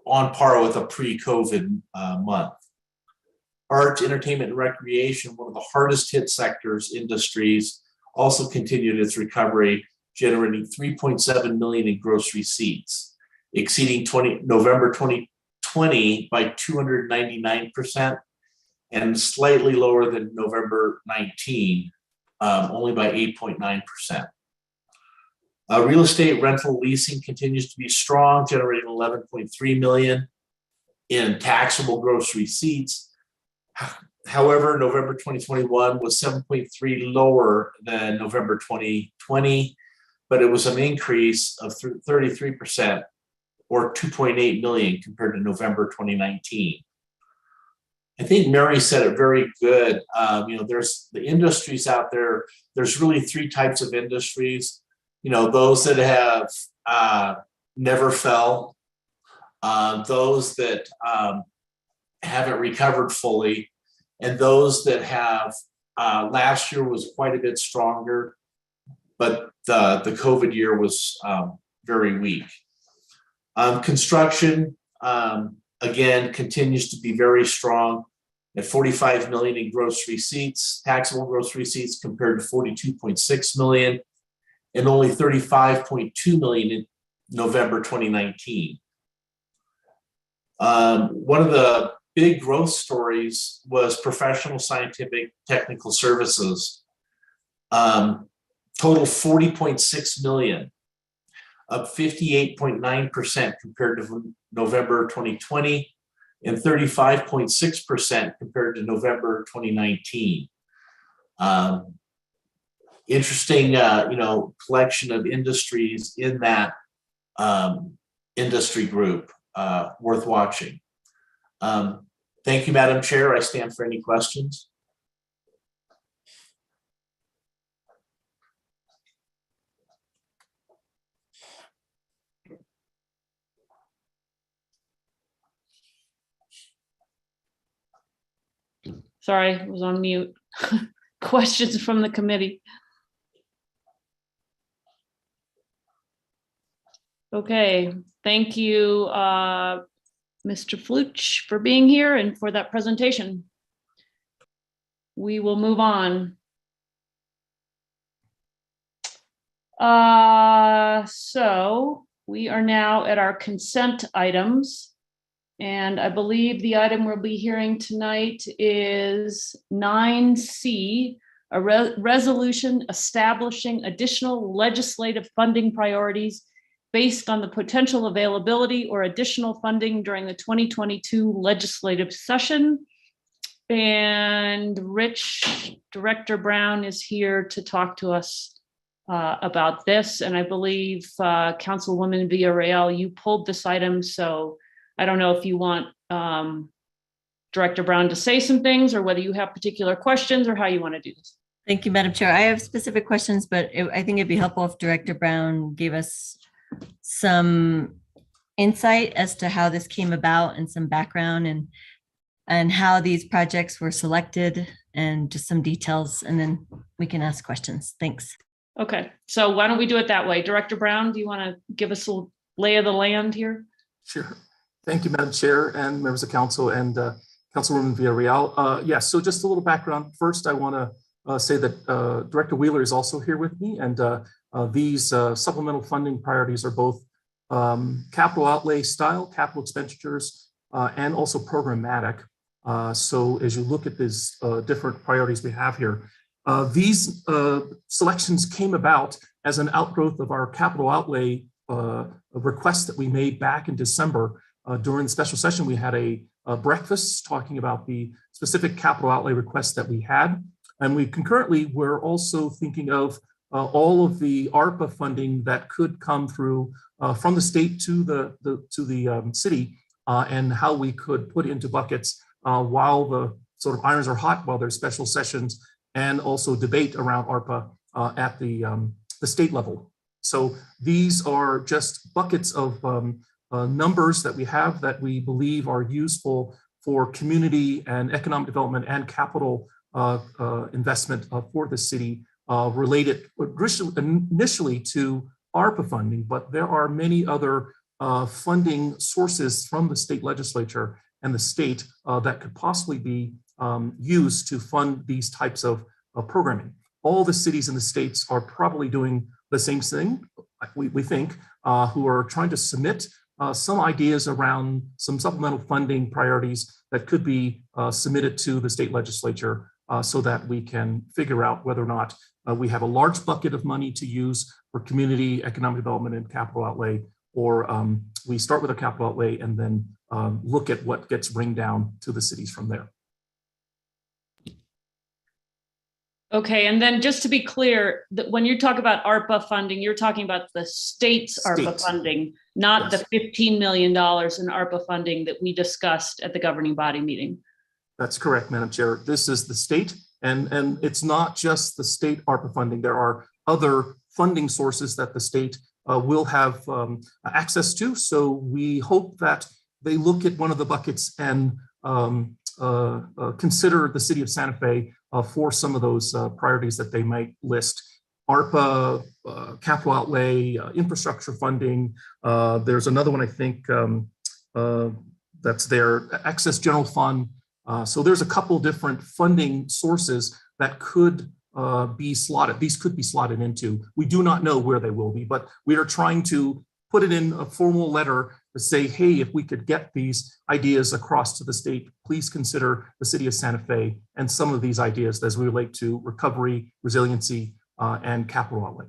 on par with a pre-COVID month. Art, entertainment, and recreation, one of the hardest hit industries, also continued its recovery, generating 3.7 million in gross receipts, exceeding November 2020 by 299%, and slightly lower than November 19 only by 8.9%. Real estate rental leasing continues to be strong, generating 11.3 million in taxable gross receipts. However, November 2021 was 7.3 lower than November 2020, but it was an increase of 33% or 2.8 million compared to November 2019. I think Mary said it very good. There's the industries out there. There's really three types of industries. Those that have never fell, those that haven't recovered fully, and those that have last year was quite a bit stronger, but the COVID year was very weak. Construction, again, continues to be very strong at 45 million in gross receipts, taxable gross receipts, compared to 42.6 million and only 35.2 million in November 2019. One of the big growth stories was professional scientific technical services, total 40.6 million, up 58.9% compared to November 2020 and 35.6% compared to November 2019. Interesting, collection of industries in that industry group, worth watching. Thank you, Madam Chair. I stand for any questions. Sorry, I was on mute. Questions from the committee? Okay, thank you, Mr. Fluch, for being here and for that presentation. We will move on. So we are now at our consent items. And I believe the item we'll be hearing tonight is 9C, a resolution establishing additional legislative funding priorities based on the potential availability or additional funding during the 2022 legislative session. And Director Brown is here to talk to us about this. And I believe Councilwoman Villarreal, you pulled this item, so I don't know if you want Director Brown to say some things or whether you have particular questions or how you want to do this. Thank you, Madam Chair. I have specific questions, but I think it'd be helpful if Director Brown gave us some insight as to how this came about and some background and how these projects were selected and just some details, and then we can ask questions. Thanks. Okay, so why don't we do it that way? Director Brown, do you want to give us a lay of the land here? Sure. Thank you, Madam Chair and members of council and Councilwoman Villarreal. Yes, so just a little background. First, I want to say that Director Wheeler is also here with me, and these supplemental funding priorities are both capital outlay style, capital expenditures, and also programmatic. So as you look at these different priorities we have here, these selections came about as an outgrowth of our capital outlay request that we made back in December. During the special session, we had a breakfast talking about the specific capital outlay requests that we had. And we concurrently were also thinking of all of the ARPA funding that could come through from the state to the city, and how we could put into buckets while the sort of irons are hot, while there's special sessions and also debate around ARPA at the state level. So these are just buckets of numbers that we have that we believe are useful for community and economic development and capital investment for the city, related initially to ARPA funding, but there are many other funding sources from the state legislature and the state that could possibly be used to fund these types of programming. All the cities in the states are probably doing the same thing, we think, who are trying to submit some ideas around some supplemental funding priorities that could be submitted to the state legislature so that we can figure out whether or not we have a large bucket of money to use for community economic development and capital outlay, or we start with a capital outlay and then look at what gets ringed down to the cities from there. Okay, and then just to be clear, that when you talk about ARPA funding, you're talking about the state's ARPA State. funding, not Yes. the $15 million in ARPA funding that we discussed at the governing body meeting. That's correct, Madam Chair. This is the state, and it's not just the state ARPA funding. There are other funding sources that the state will have access to. So we hope that they look at one of the buckets and consider the city of Santa Fe for some of those priorities that they might list. ARPA, capital outlay, infrastructure funding. There's another one, I think, that's their excess general fund. So there's a couple different funding sources that could be slotted. These could be slotted into. We do not know where they will be, but we are trying to put it in a formal letter to say, hey, if we could get these ideas across to the state, please consider the city of Santa Fe and some of these ideas as we relate to recovery, resiliency, and capital outlay.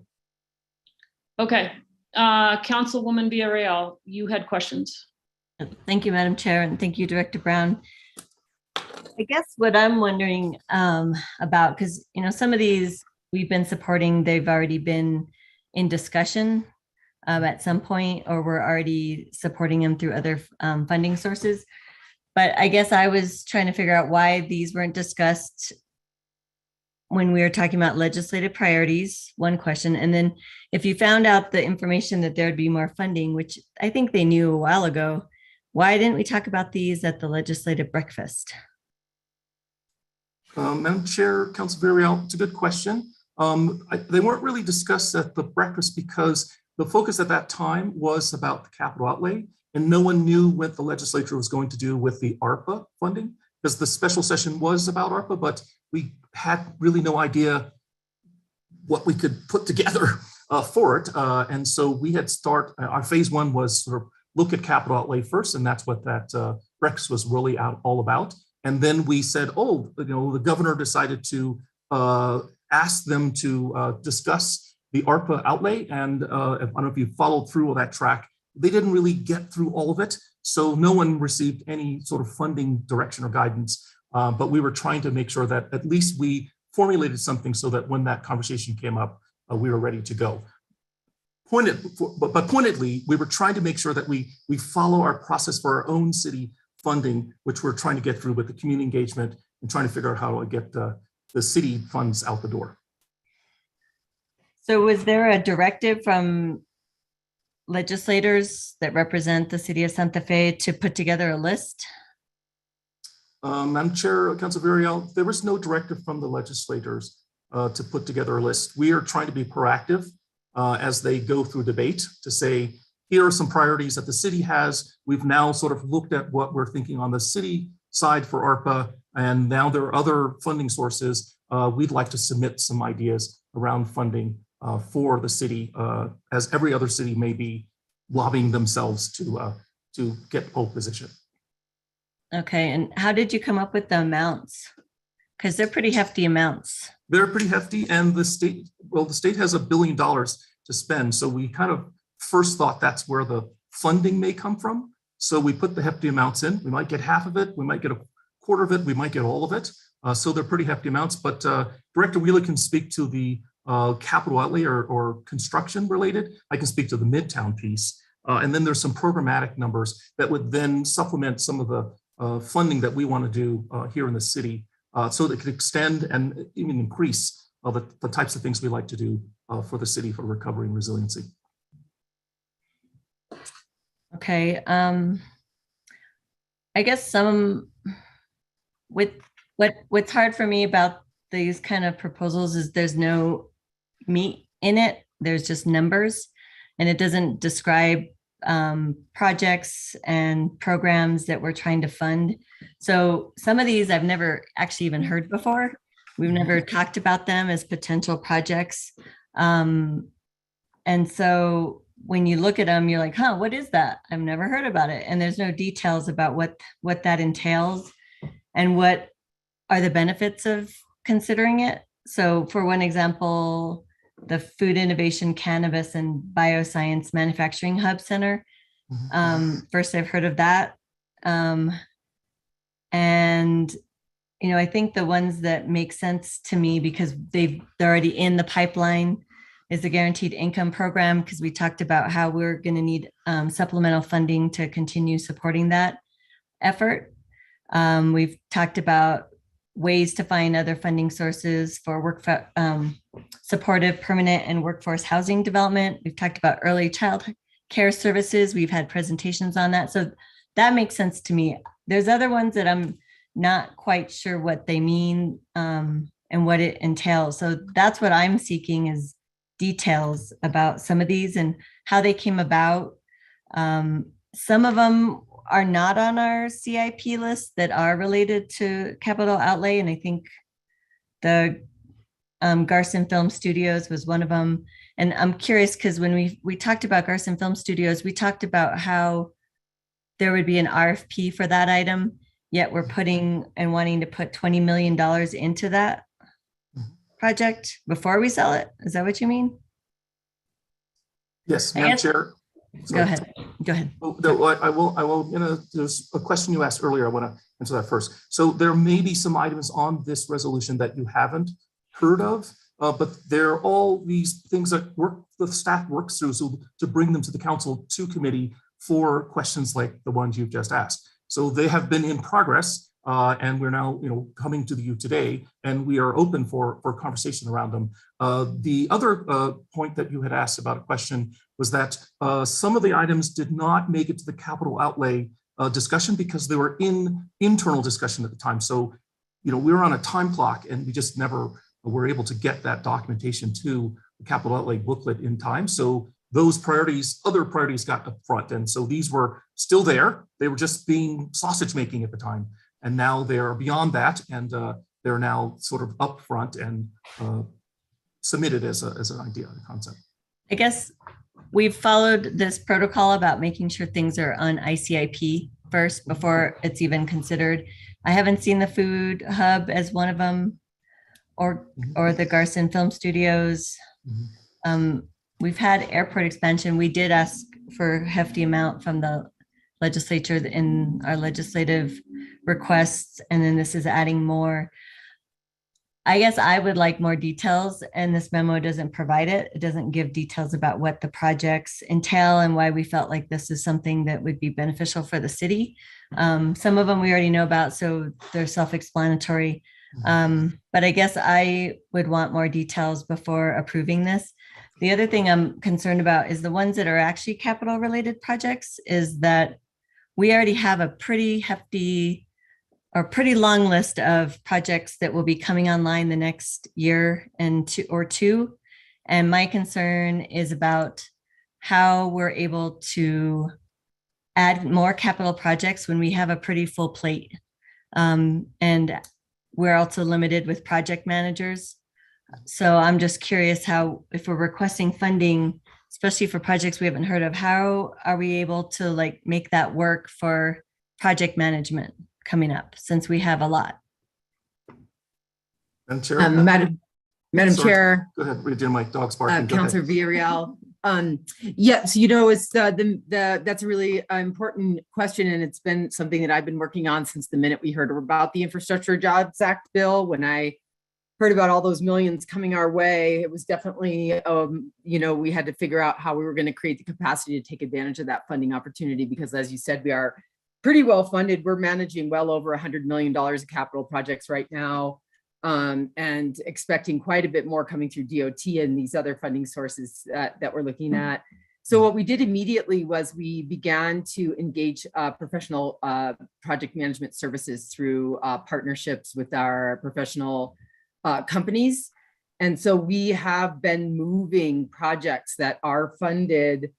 Okay, Councilwoman Villarreal, you had questions. Thank you, Madam Chair, and thank you, Director Brown. I guess what I'm wondering about, because some of these we've been supporting, they've already been in discussion at some point, or we're already supporting them through other funding sources. But I guess I was trying to figure out why these weren't discussed when we were talking about legislative priorities, one question. And then if you found out the information that there'd be more funding, which I think they knew a while ago, why didn't we talk about these at the legislative breakfast? Madam Chair, Council Villarreal, it's a good question. They weren't really discussed at the breakfast because the focus at that time was about the capital outlay, and no one knew what the legislature was going to do with the ARPA funding, because the special session was about ARPA, but we had really no idea what we could put together for it. And so we had our phase one was sort of look at capital outlay first, and that's what that breakfast was really all about. And then we said, the governor decided to ask them to discuss the ARPA outlay. And I don't know if you followed through all that track, they didn't really get through all of it. So no one received any sort of funding direction or guidance. But we were trying to make sure that at least we formulated something so that when that conversation came up, we were ready to go. But pointedly, we were trying to make sure that we follow our process for our own city funding, which we're trying to get through with the community engagement and trying to figure out how to get the city funds out the door. So was there a directive from legislators that represent the city of Santa Fe to put together a list? Madam Chair, Council Villarreal, there was no directive from the legislators to put together a list. We are trying to be proactive as they go through debate to say, here are some priorities that the city has. We've now sort of looked at what we're thinking on the city side for ARPA, and now there are other funding sources. We'd like to submit some ideas around funding for the city, as every other city may be lobbying themselves to get pole position. Okay, and how did you come up with the amounts? Because they're pretty hefty amounts. They're pretty hefty, and the state has $1 billion to spend. So we kind of first thought that's where the funding may come from. So we put the hefty amounts in. We might get half of it. We might get a quarter of it. We might get all of it. So they're pretty hefty amounts. But Director Wheeler can speak to the capital outlay or construction related. I can speak to the Midtown piece. And then there's some programmatic numbers that would then supplement some of the funding that we want to do here in the city, so that it could extend and even increase the types of things we like to do for the city for recovery and resiliency. Okay, I guess what's hard for me about these kind of proposals is there's no meat in it. There's just numbers, and it doesn't describe projects and programs that we're trying to fund. So some of these I've never actually even heard before. We've never talked about them as potential projects. And so when you look at them, you're like, what is that? I've never heard about it. And there's no details about what that entails and what are the benefits of considering it. So for one example, the Food Innovation, Cannabis and Bioscience Manufacturing Hub Center. First I've heard of that. And, you know, I think the ones that make sense to me because they're already in the pipeline is the Guaranteed Income Program, because we talked about how we're going to need supplemental funding to continue supporting that effort. We've talked about ways to find other funding sources for supportive, permanent, and workforce housing development. We've talked about early child care services. We've had presentations on that. So that makes sense to me. There's other ones that I'm not quite sure what they mean and what it entails. So that's what I'm seeking is details about some of these and how they came about. Some of them are not on our CIP list that are related to capital outlay. And I think the Garson Film Studios was one of them. And I'm curious because when we talked about Garson Film Studios, we talked about how there would be an RFP for that item, yet we're putting and wanting to put $20 million into that project before we sell it. Is that what you mean? Yes, Madam Chair. Go ahead. Go ahead. Oh, no, I will, there's a question you asked earlier. I want to answer that first. So there may be some items on this resolution that you haven't heard of, but they're all these things that the staff works through so to bring them to the council to committee for questions like the ones you've just asked. So they have been in progress and we're now, coming to you today, and we are open for conversation around them. The other point that you had asked about a question was that some of the items did not make it to the capital outlay discussion because they were in internal discussion at the time. So, we were on a time clock and we just never were able to get that documentation to the capital outlay booklet in time. So those other priorities got up front. And so these were still there. They were just being sausage making at the time. And now they're beyond that. And they're now sort of up front and submitted as an idea, a concept. I guess we've followed this protocol about making sure things are on ICIP first before it's even considered. I haven't seen the food hub as one of them or the Garson Film Studios. We've had airport expansion. We did ask for a hefty amount from the legislature in our legislative requests, and then this is adding more. I guess I would like more details, and this memo doesn't provide it. It doesn't give details about what the projects entail and why we felt like this is something that would be beneficial for the city. Some of them we already know about, so they're self-explanatory. But I guess I would want more details before approving this. The other thing I'm concerned about is the ones that are actually capital related projects is that we already have a pretty hefty or pretty long list of projects that will be coming online the next year and two. And my concern is about how we're able to add more capital projects when we have a pretty full plate. And we're also limited with project managers. So I'm just curious how, if we're requesting funding, especially for projects we haven't heard of, how are we able to make that work for project management coming up, since we have a lot? Madam Chair. Madam Chair. Go ahead, read your mic, dog's barking. Councilor Villarreal. Yes, it's that's a really important question, and it's been something that I've been working on since the minute we heard about the Infrastructure Jobs Act bill. When I heard about all those millions coming our way, it was definitely, we had to figure out how we were going to create the capacity to take advantage of that funding opportunity, because as you said, we are pretty well funded. We're managing well over $100 million of capital projects right now, and expecting quite a bit more coming through DOT and these other funding sources that we're looking at. So what we did immediately was we began to engage professional project management services through partnerships with our professional companies. And so we have been moving projects that are funded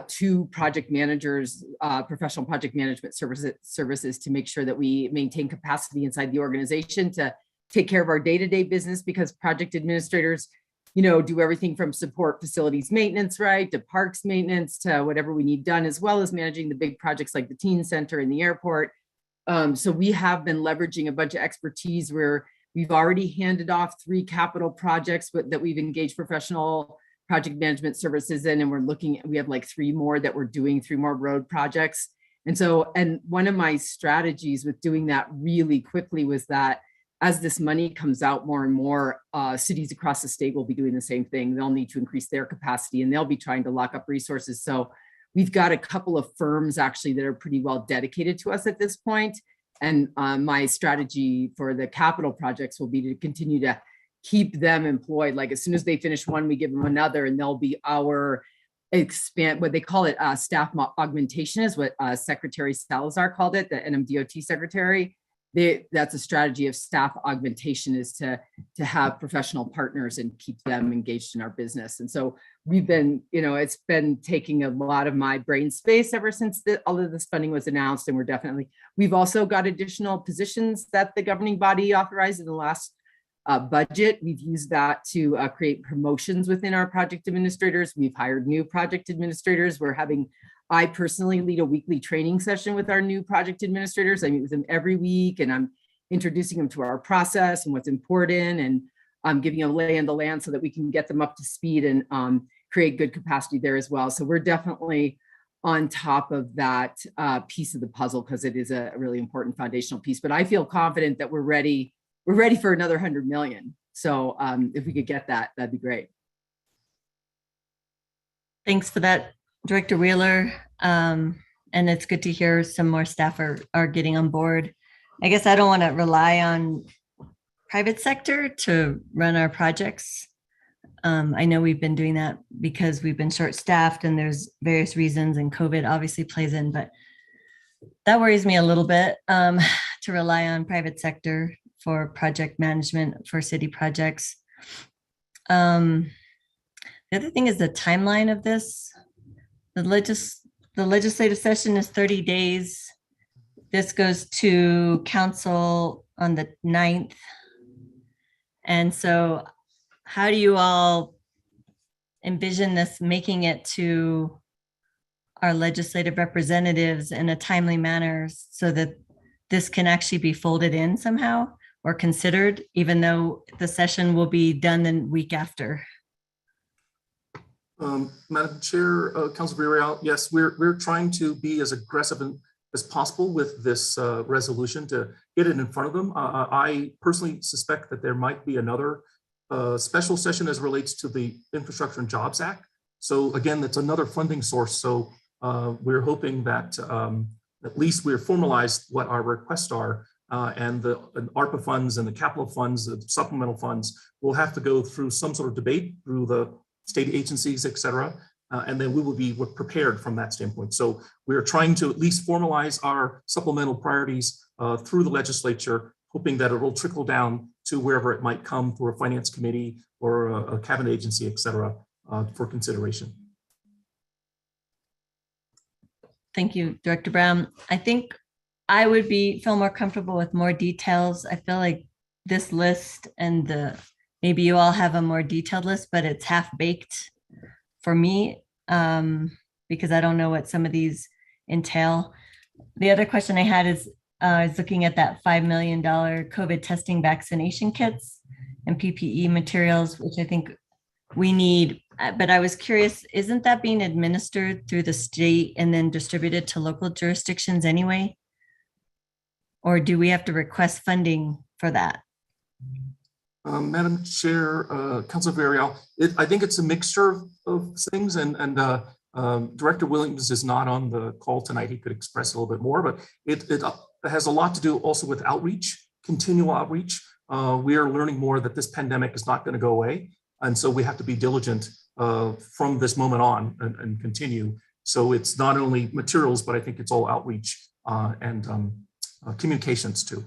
to project managers, professional project management services to make sure that we maintain capacity inside the organization to take care of our day-to-day business, because project administrators, do everything from support facilities maintenance, right, to parks maintenance, to whatever we need done, as well as managing the big projects like the teen center and the airport. So we have been leveraging a bunch of expertise. We're We've already handed off 3 capital projects that we've engaged professional project management services in, and we have like 3 more that we're doing, 3 more road projects. And so, and one of my strategies with doing that really quickly was that as this money comes out more and more, cities across the state will be doing the same thing. They'll need to increase their capacity and they'll be trying to lock up resources. So we've got a couple of firms actually that are pretty well dedicated to us at this point. And my strategy for the capital projects will be to continue to keep them employed. Like as soon as they finish one, we give them another, and they'll be our what they call it, staff augmentation is what Secretary Salazar called it, the NMDOT secretary. That's a strategy of staff augmentation, is to have professional partners and keep them engaged in our business. And so we've been, it's been taking a lot of my brain space ever since all of this funding was announced. And we've also got additional positions that the governing body authorized in the last budget. We've used that to create promotions within our project administrators. We've hired new project administrators. I personally lead a weekly training session with our new project administrators. I meet with them every week, and I'm introducing them to our process and what's important, and I'm giving a lay of the land so that we can get them up to speed and create good capacity there as well. So we're definitely on top of that piece of the puzzle, because it is a really important foundational piece. But I feel confident that we're ready. We're ready for another 100 million. So if we could get that, that'd be great. Thanks for that, Director Wheeler. And it's good to hear some more staff are getting on board. I guess I don't want to rely on private sector to run our projects. I know we've been doing that because we've been short-staffed and there's various reasons, and COVID obviously plays in, but that worries me a little bit to rely on private sector for project management for city projects. The other thing is the timeline of this. The legislative session is 30 days. This goes to council on the 9th. And so how do you all envision this making it to our legislative representatives in a timely manner so that this can actually be folded in somehow or considered, even though the session will be done the week after? Madam Chair, Councilor Villarreal, yes, we're trying to be as aggressive as possible with this resolution to get it in front of them. I personally suspect that there might be another special session as relates to the Infrastructure and Jobs Act. So again, that's another funding source. So we're hoping that at least we're formalized what our requests are, and the ARPA funds and the capital funds, the supplemental funds will have to go through some sort of debate through the state agencies, et cetera, and then we will be prepared from that standpoint. So we're trying to at least formalize our supplemental priorities through the legislature, hoping that it will trickle down to wherever it might come through a finance committee or a cabinet agency, et cetera, for consideration. Thank you, Director Brown. I think I would feel more comfortable with more details. I feel like this list and maybe you all have a more detailed list, but it's half baked for me because I don't know what some of these entail. The other question I had is looking at that $5 million COVID testing vaccination kits and PPE materials, which I think we need. But I was curious, isn't that being administered through the state and then distributed to local jurisdictions anyway? Or do we have to request funding for that? Madam Chair, Councilor Villarreal, I think it's a mixture of things, and Director Williams is not on the call tonight. He could express a little bit more, but it has a lot to do also with outreach, continual outreach. We are learning more that this pandemic is not going to go away, and so we have to be diligent from this moment on and continue. So it's not only materials, but I think it's all outreach and communications too.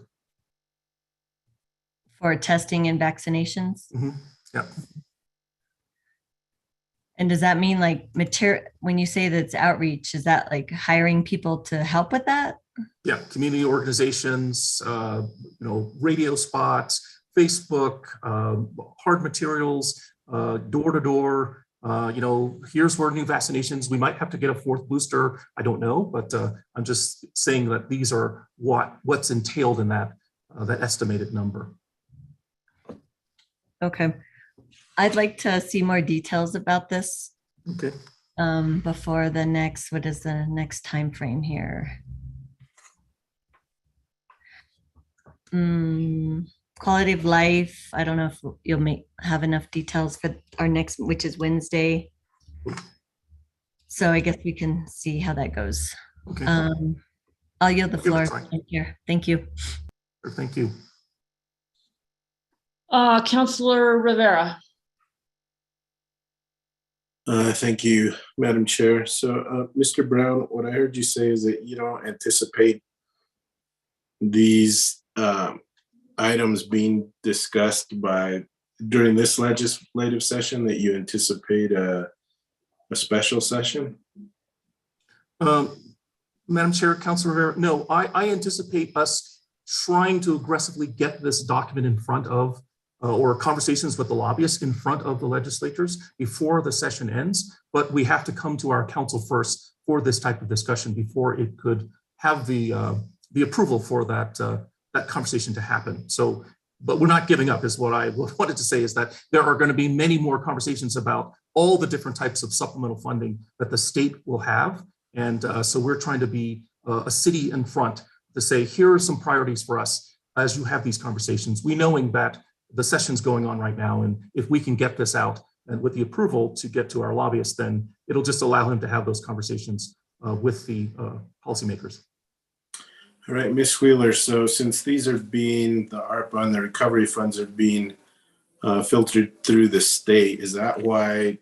For testing and vaccinations? Mm-hmm. Yeah. And does that mean like material, when you say that it's outreach, is that like hiring people to help with that? Yeah, community organizations, radio spots, Facebook, hard materials, door to door. Here's where new vaccinations, we might have to get a 4th booster. I don't know, but I'm just saying that these are what's entailed in that estimated number. Okay. I'd like to see more details about this Okay. before the next, what is the next time frame here? Quality of life. I don't know if you'll have enough details for our next, which is Wednesday. So I guess we can see how that goes. Okay. I'll yield the Give it a floor. try. Thank you. Thank you. Counselor Rivera. Thank you, Madam Chair. So, Mr. Brown, what I heard you say is that you don't anticipate these items being discussed during this legislative session, that you anticipate a special session? Madam Chair, Councilor Rivera, no, I anticipate us trying to aggressively get this document in front of or conversations with the lobbyists in front of the legislators before the session ends. But we have to come to our council first for this type of discussion before it could have the approval for that conversation to happen. So, but we're not giving up, is what I wanted to say, is that there are going to be many more conversations about all the different types of supplemental funding that the state will have. And so we're trying to be a city in front to say, here are some priorities for us as you have these conversations. We knowing that the session's going on right now, and if we can get this out and with the approval to get to our lobbyists, then it'll just allow him to have those conversations with the policymakers. All right, Ms. Wheeler, so since these are the ARPA and the recovery funds are being filtered through the state, is that why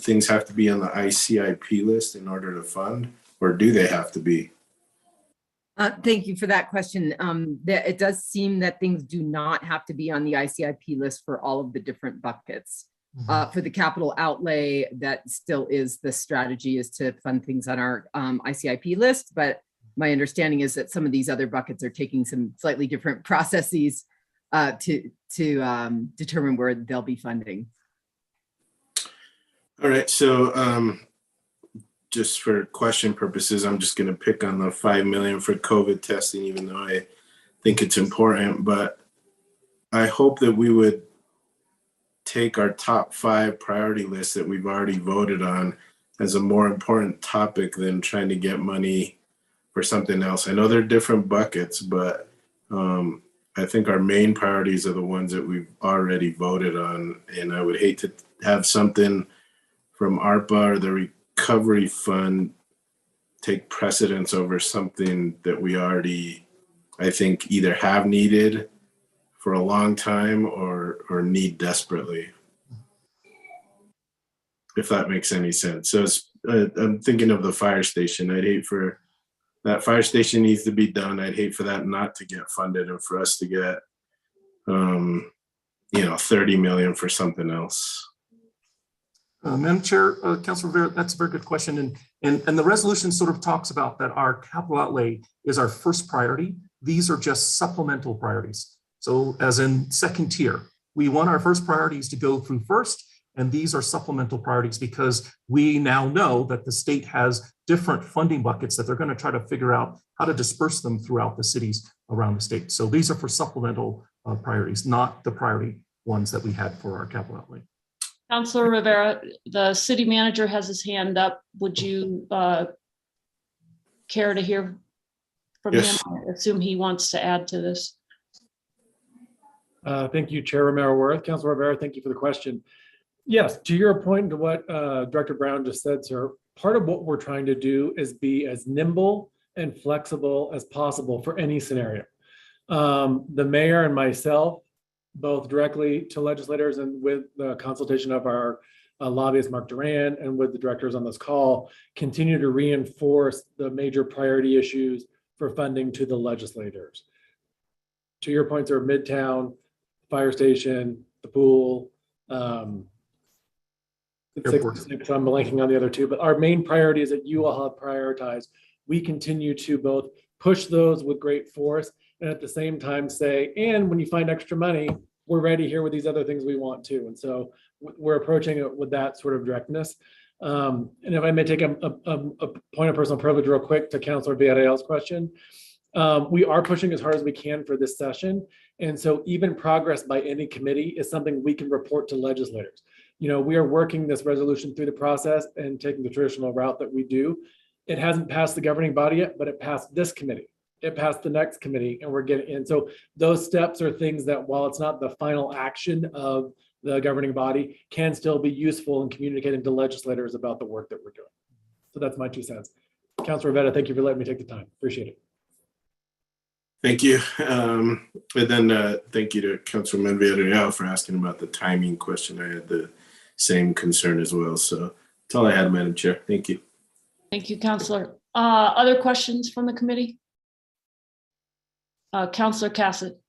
things have to be on the ICIP list in order to fund, or do they have to be? Thank you for that question. It does seem that things do not have to be on the ICIP list for all of the different buckets. For the capital outlay, that still is the strategy, is to fund things on our ICIP list. But my understanding is that some of these other buckets are taking some slightly different processes to determine where they'll be funding. All right, so just for question purposes, I'm just going to pick on the $5 million for COVID testing, even though I think it's important. But I hope that we would take our top 5 priority lists that we've already voted on as a more important topic than trying to get money for something else. I know they're different buckets, but I think our main priorities are the ones that we've already voted on. And I would hate to have something from ARPA or the recovery fund take precedence over something that we already, I think, either have needed for a long time or need desperately, if that makes any sense. So I'm thinking of the fire station. I'd hate for that fire station needs to be done. I'd hate for that not to get funded and for us to get, 30 million for something else. Madam Chair, Councilor Rivera, that's a very good question. And the resolution sort of talks about that our capital outlay is our first priority. These are just supplemental priorities. So as in second tier, we want our first priorities to go through first, and these are supplemental priorities because we now know that the state has different funding buckets that they're going to try to figure out how to disperse them throughout the cities around the state. So these are for supplemental priorities, not the priority ones that we had for our capital outlay. Councilor Rivera, the city manager has his hand up. Would you care to hear from him? I assume he wants to add to this. Thank you, Chair Romero-Worth. Councilor Rivera, thank you for the question. Yes, to your point, to what Director Brown just said, sir, part of what we're trying to do is be as nimble and flexible as possible for any scenario. The mayor and myself, both directly to legislators and with the consultation of our lobbyist, Mark Duran, and with the directors on this call, continue to reinforce the major priority issues for funding to the legislators. To your point, sir, Midtown, fire station, the pool, I'm blanking on the other two, but our main priority is that you all have prioritized. We continue to both push those with great force and at the same time say, and when you find extra money, we're ready here with these other things we want to. And so we're approaching it with that sort of directness. And if I may take a point of personal privilege real quick to Councilor Villarreal's question. We are pushing as hard as we can for this session. And so even progress by any committee is something we can report to legislators. You know, we are working this resolution through the process and taking the traditional route that we do. It hasn't passed the governing body yet, but it passed this committee. It passed the next committee, and we're getting in. So those steps are things that, while it's not the final action of the governing body, can still be useful in communicating to legislators about the work that we're doing. So that's my 2 cents. Councilor Rivera, thank you for letting me take the time. Appreciate it. Thank you. And then thank you to Councilman Villarreal for asking about the timing question. I had the same concern as well. So that's all I had, Madam Chair. Thank you. Thank you, Councilor. Other questions from the committee? Councilor Cassett.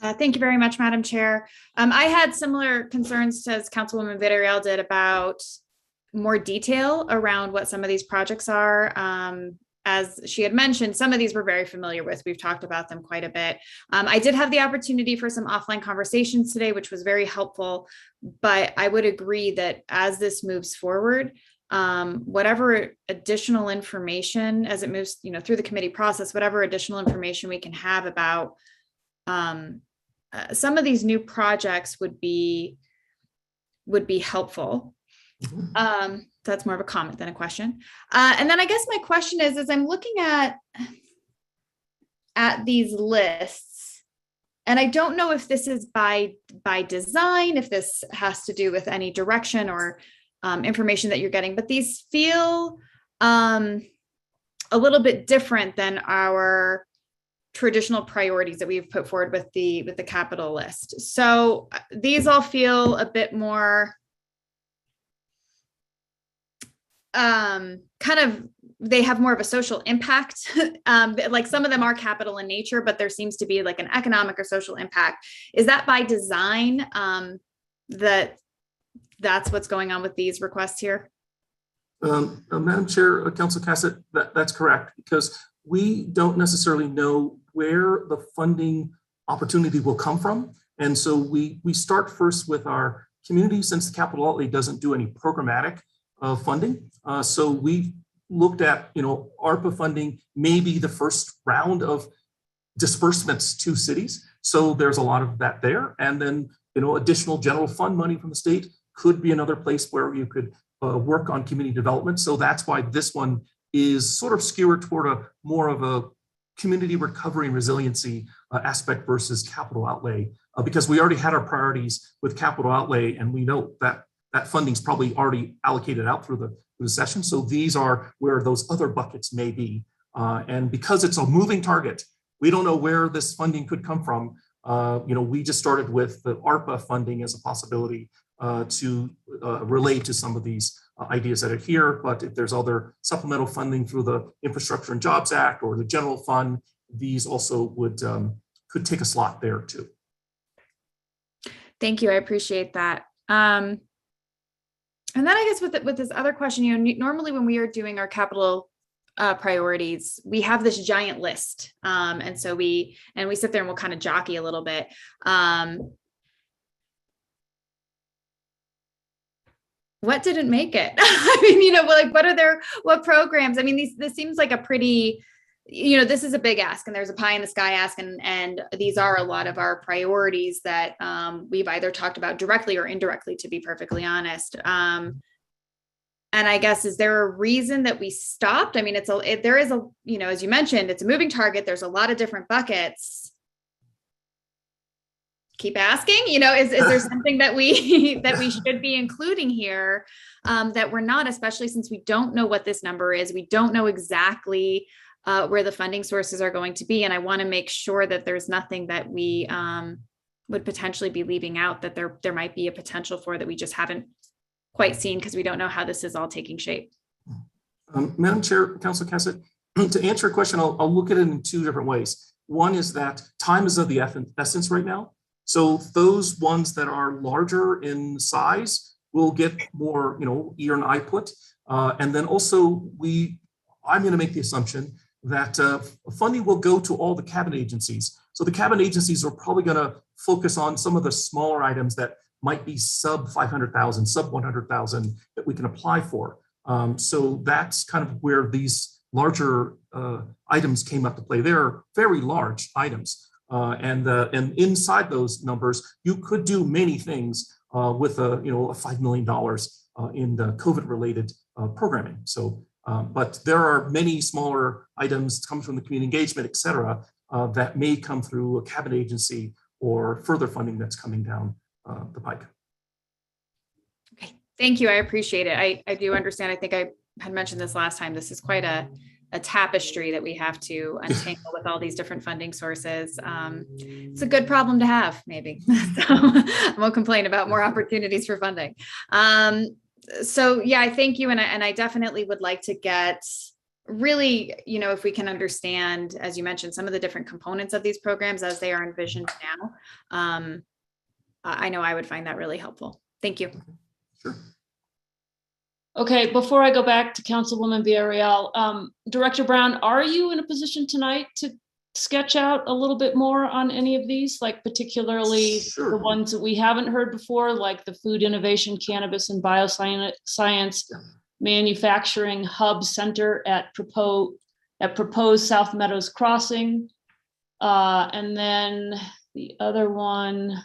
Thank you very much, Madam Chair. I had similar concerns as Councilwoman Villarreal did about more detail around what some of these projects are. As she had mentioned, some of these we're very familiar with. We've talked about them quite a bit. I did have the opportunity for some offline conversations today, which was very helpful, but I would agree that as this moves forward, whatever additional information as it moves, through the committee process, whatever additional information we can have about some of these new projects would be helpful. That's more of a comment than a question. And then I guess my question is, as I'm looking at these lists, and I don't know if this is by design, if this has to do with any direction or information that you're getting, but these feel a little bit different than our traditional priorities that we've put forward with the capital list. So these all feel a bit more they have more of a social impact. Like some of them are capital in nature, but there seems to be like an economic or social impact. Is that by design that's what's going on with these requests here? Madam Chair, Council Cassett, that's correct, because we don't necessarily know where the funding opportunity will come from. And so we start first with our community, since the capital outlay doesn't do any programmatic funding. So we looked at, ARPA funding, maybe the first round of disbursements to cities. So there's a lot of that there. And then, additional general fund money from the state could be another place where you could work on community development. So that's why this one is sort of skewered toward a more of a community recovery and resiliency aspect versus capital outlay, because we already had our priorities with capital outlay, and we know that funding is probably already allocated out through the session. So these are where those other buckets may be. And because it's a moving target, we don't know where this funding could come from. We just started with the ARPA funding as a possibility to relate to some of these ideas that are here. But if there's other supplemental funding through the Infrastructure and Jobs Act or the general fund, these also could take a slot there too. Thank you, I appreciate that. And then I guess with this other question, normally when we are doing our capital priorities, we have this giant list. And so we sit there and we'll kind of jockey a little bit. What didn't make it? I mean, what programs? I mean, this seems like a pretty, this is a big ask, and there's a pie in the sky ask, and these are a lot of our priorities that we've either talked about directly or indirectly, to be perfectly honest. And I guess, is there a reason that we stopped? I mean, there is a, as you mentioned, it's a moving target. There's a lot of different buckets. Keep asking, is there something that we should be including here that we're not, especially since we don't know what this number is. We don't know exactly where the funding sources are going to be. And I want to make sure that there's nothing that we would potentially be leaving out, that there might be a potential for that we just haven't quite seen, because we don't know how this is all taking shape. Madam Chair, Councilor Cassett, to answer your question, I'll look at it in two different ways. One is that time is of the essence right now. So those ones that are larger in size will get more, ear and eye put. And then also I'm going to make the assumption that funding will go to all the cabinet agencies. So the cabinet agencies are probably going to focus on some of the smaller items that might be sub 500,000, sub 100,000 that we can apply for. So that's kind of where these larger items came up to play. They're very large items. And inside those numbers, you could do many things with a $5 million in the COVID-related programming. So, but there are many smaller items come from the community engagement, et cetera, that may come through a cabinet agency or further funding that's coming down the pike. Okay, thank you. I appreciate it. I do understand. I think I had mentioned this last time. This is quite a tapestry that we have to untangle with all these different funding sources. It's a good problem to have, maybe. So I won't complain about more opportunities for funding. So yeah, I thank you. And I definitely would like to get really, if we can understand, as you mentioned, some of the different components of these programs as they are envisioned now. I know I would find that really helpful. Thank you. Sure. Okay, before I go back to Councilwoman Villarreal, Director Brown, are you in a position tonight to sketch out a little bit more on any of these, like particularly the ones that we haven't heard before, like the Food Innovation, Cannabis and Bioscience Manufacturing Hub Center at proposed South Meadows Crossing, and then the other one,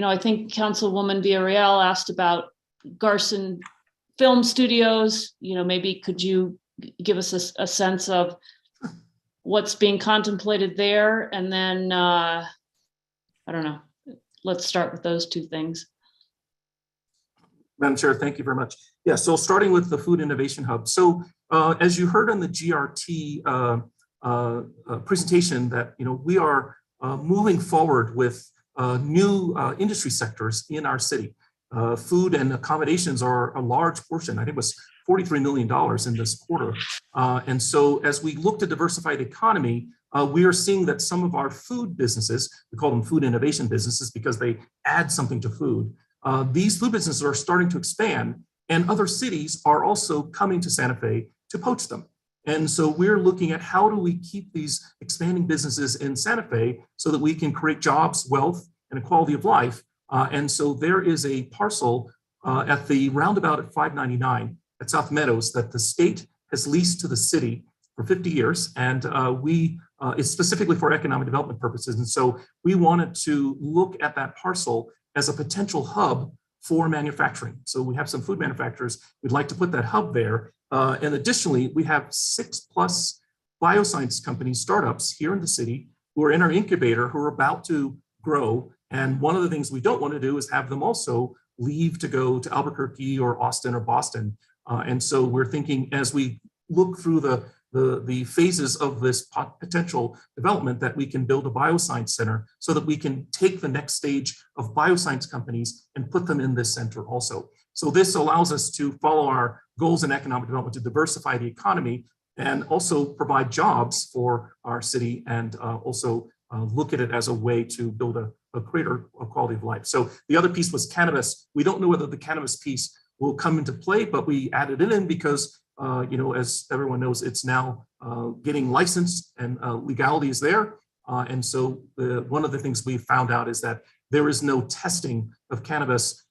I think Councilwoman Villarreal asked about Garson Film Studios. Maybe could you give us a sense of what's being contemplated there? And then, I don't know, let's start with those two things. Madam Chair, thank you very much. Yeah, so starting with the Food Innovation Hub. So as you heard on the GRT presentation that, we are moving forward with new industry sectors in our city. Food and accommodations are a large portion. I think it was $43 million in this quarter. And so as we look to diversify the economy, we are seeing that some of our food businesses, we call them food innovation businesses because they add something to food. These food businesses are starting to expand, and other cities are also coming to Santa Fe to poach them. And so we're looking at how do we keep these expanding businesses in Santa Fe so that we can create jobs, wealth, and a quality of life. And so there is a parcel at the roundabout at 599 at South Meadows that the state has leased to the city for 50 years. And it's specifically for economic development purposes. And so we wanted to look at that parcel as a potential hub for manufacturing. So we have some food manufacturers. We'd like to put that hub there. And additionally, we have 6+ bioscience companies, startups here in the city who are in our incubator who are about to grow. And one of the things we don't want to do is have them also leave to go to Albuquerque or Austin or Boston. And so we're thinking as we look through the phases of this potential development that we can build a bioscience center so that we can take the next stage of bioscience companies and put them in this center also. So this allows us to follow our goals in economic development to diversify the economy and also provide jobs for our city and also look at it as a way to build a greater quality of life. So the other piece was cannabis. We don't know whether the cannabis piece will come into play, but we added it in because as everyone knows, it's now getting licensed and legality is there. And so one of the things we found out is that there is no testing of cannabis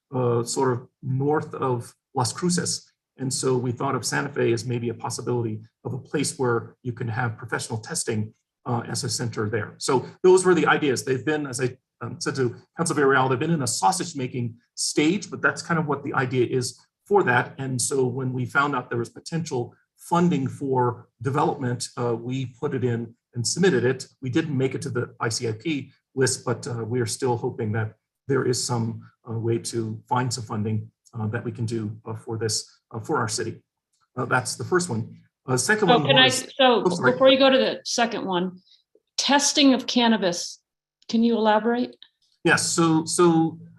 sort of north of Las Cruces. And so we thought of Santa Fe as maybe a possibility of a place where you can have professional testing as a center there. So those were the ideas. They've been, as I said to Council Villarreal, they've been in a sausage making stage, but that's kind of what the idea is for that. And so when we found out there was potential funding for development, we put it in and submitted it. We didn't make it to the ICIP list, but we are still hoping that there is some way to find some funding that we can do for this, for our city. That's the first one. Second one was, before you go to the second one, testing of cannabis, can you elaborate? Yes, so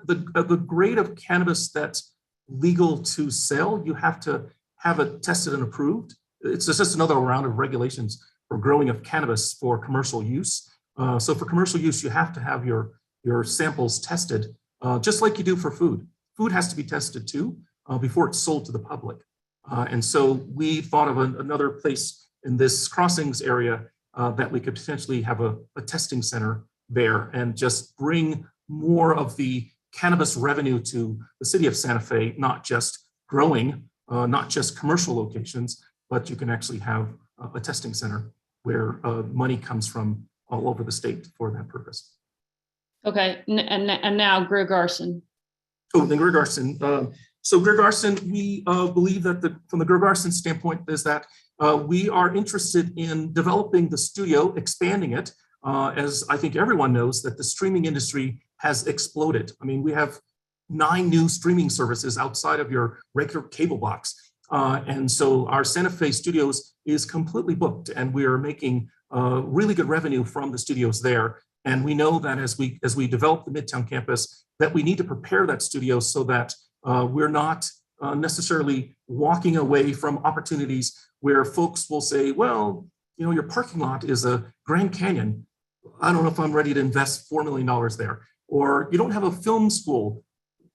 the grade of cannabis that's legal to sell, you have to have it tested and approved. It's just another round of regulations for growing of cannabis for commercial use. So for commercial use, you have to have your samples tested, just like you do for food. Food has to be tested too before it's sold to the public. And so we thought of another place in this crossings area that we could potentially have a testing center there and just bring more of the cannabis revenue to the city of Santa Fe, not just growing not just commercial locations, but you can actually have a testing center where money comes from all over the state for that purpose. Okay, and now Greg Arson. Oh, then Greg Arson. So Greg Arson, we believe that from the Greg Arson standpoint is that we are interested in developing the studio, expanding it, as I think everyone knows that the streaming industry has exploded. I mean, we have 9 new streaming services outside of your regular cable box. And so our Santa Fe studios is completely booked, and we are making really good revenue from the studios there. And we know that as we develop the Midtown campus, that we need to prepare that studio so that we're not necessarily walking away from opportunities where folks will say, well, you know, your parking lot is a Grand Canyon. I don't know if I'm ready to invest $4 million there. Or you don't have a film school.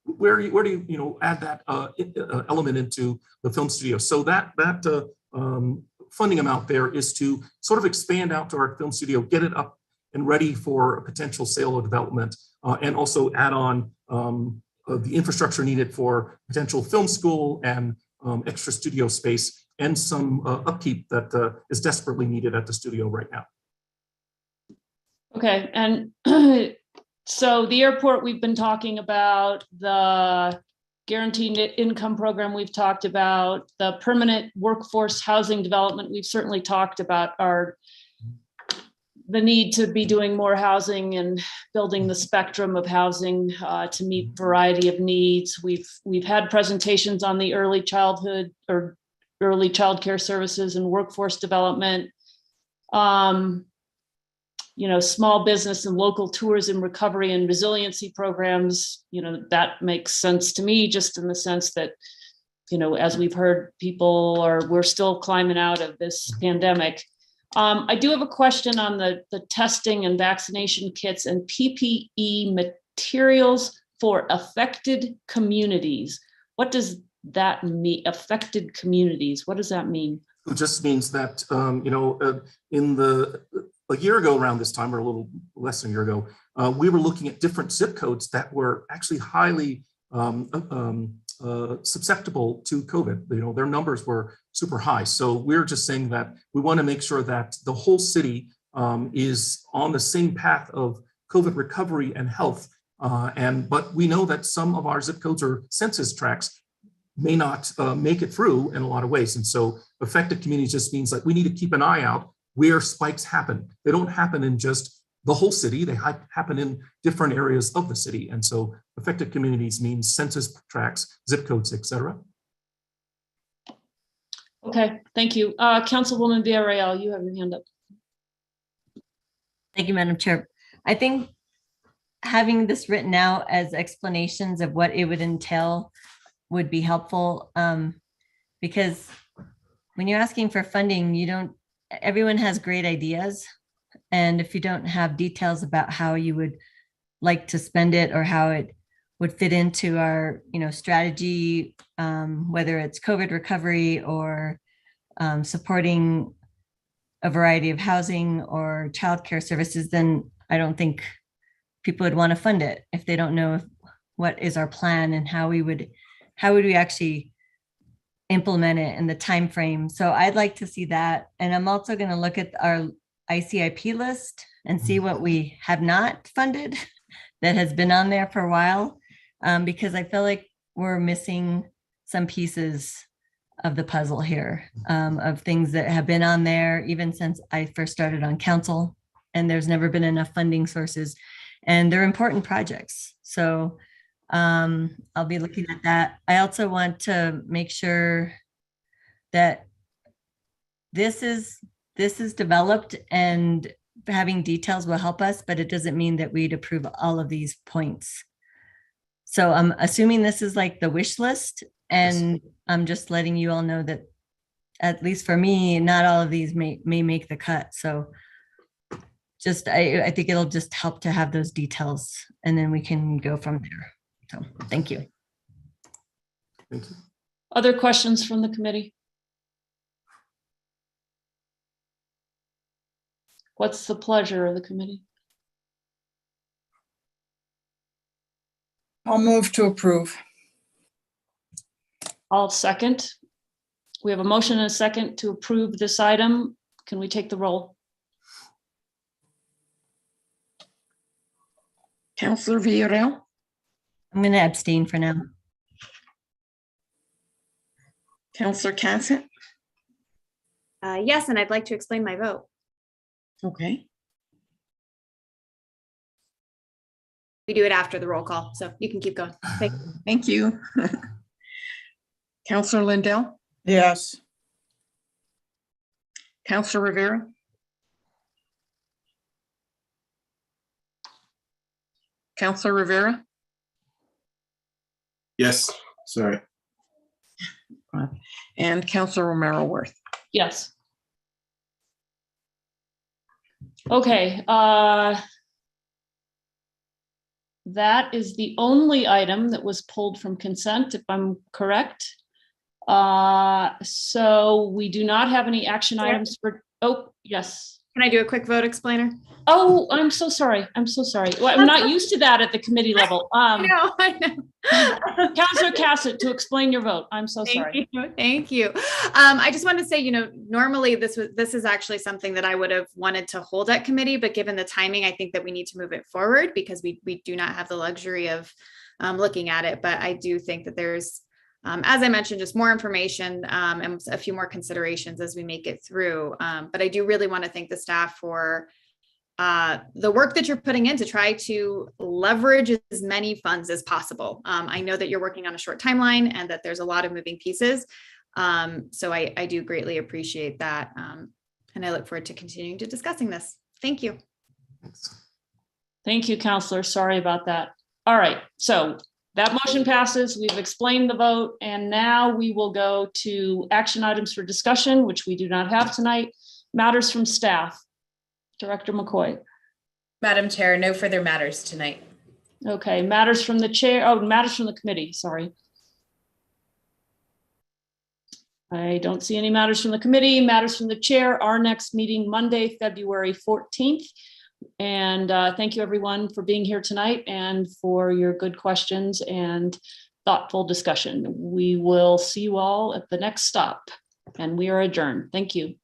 Where do you add that element into the film studio? So that funding amount there is to sort of expand out to our film studio, get it up and ready for a potential sale or development, and also add on the infrastructure needed for potential film school and extra studio space and some upkeep that is desperately needed at the studio right now. Okay, and so the airport, we've been talking about the guaranteed income program. We've talked about the permanent workforce housing development. We've certainly talked about the need to be doing more housing and building the spectrum of housing to meet variety of needs. We've had presentations on the early childhood or early childcare services and workforce development. Small business and local tourism recovery and resiliency programs, that makes sense to me, just in the sense that, as we've heard, we're still climbing out of this pandemic. I do have a question on the testing and vaccination kits and PPE materials for affected communities. What does that mean? Affected communities, what does that mean? It just means that, a year ago around this time, or a little less than a year ago, we were looking at different zip codes that were actually highly susceptible to COVID. Their numbers were super high. So we're just saying that we want to make sure that the whole city is on the same path of COVID recovery and health. But we know that some of our zip codes or census tracts may not make it through in a lot of ways. And so affected communities just means that we need to keep an eye out where spikes happen. They don't happen in just the whole city, they happen in different areas of the city. And so affected communities means census tracts, zip codes, et cetera. Okay, thank you. Councilwoman Villarreal, you have your hand up. Thank you, Madam Chair. I think having this written out as explanations of what it would entail would be helpful, because when you're asking for funding, everyone has great ideas. And if you don't have details about how you would like to spend it or how it would fit into our, strategy, whether it's COVID recovery or supporting a variety of housing or childcare services, then I don't think people would want to fund it if they don't know what is our plan and how would we actually implement it in the time frame. So I'd like to see that. And I'm also going to look at our ICIP list and see what we have not funded that has been on there for a while, because I feel like we're missing some pieces of the puzzle here, of things that have been on there even since I first started on council, and there's never been enough funding sources, and they're important projects. So I'll be looking at that. I also want to make sure that this is developed, and having details will help us, but it doesn't mean that we'd approve all of these points. So I'm assuming this is like the wish list, and I'm just letting you all know that, at least for me, not all of these may make the cut. So I think it'll just help to have those details, and then we can go from there. So thank you. Thank you. Other questions from the committee? What's the pleasure of the committee? I'll move to approve. I'll second. We have a motion and a second to approve this item. Can we take the roll? Counselor Villarreal, I'm going to abstain for now. Counselor Cassett. Yes, and I'd like to explain my vote. Okay. We do it after the roll call, so you can keep going. Thank you. Counselor Lindell, Yes. Counselor Rivera, Counselor Rivera, Yes, sorry. and Counselor Romero Worth. Yes. Okay, that is the only item that was pulled from consent, if I'm correct. So we do not have any action items for, oh, yes. Can I do a quick vote explainer? Oh, I'm so sorry. I'm so sorry. Well, I'm not used to that at the committee level. I know. Counselor Cassett, to explain your vote. I'm so sorry. Thank you. I just wanted to say, normally this is actually something that I would have wanted to hold at committee, but given the timing, I think that we need to move it forward because we do not have the luxury of looking at it. But I do think that there's, as I mentioned, just more information and a few more considerations as we make it through. But I do really want to thank the staff for the work that you're putting in to try to leverage as many funds as possible. I know that you're working on a short timeline and that there's a lot of moving pieces. So I do greatly appreciate that. And I look forward to continuing to discussing this. Thank you. Thank you, Counselor. Sorry about that. All right, so that motion passes. We've explained the vote, and now we will go to action items for discussion, which we do not have tonight. Matters from staff. Director McCoy. Madam Chair, no further matters tonight. Okay, matters from the chair. Oh, matters from the committee, sorry. I don't see any matters from the committee. Matters from the chair. Our next meeting Monday, February 14th. And thank you everyone for being here tonight and for your good questions and thoughtful discussion. We will see you all at the next stop and we are adjourned. Thank you.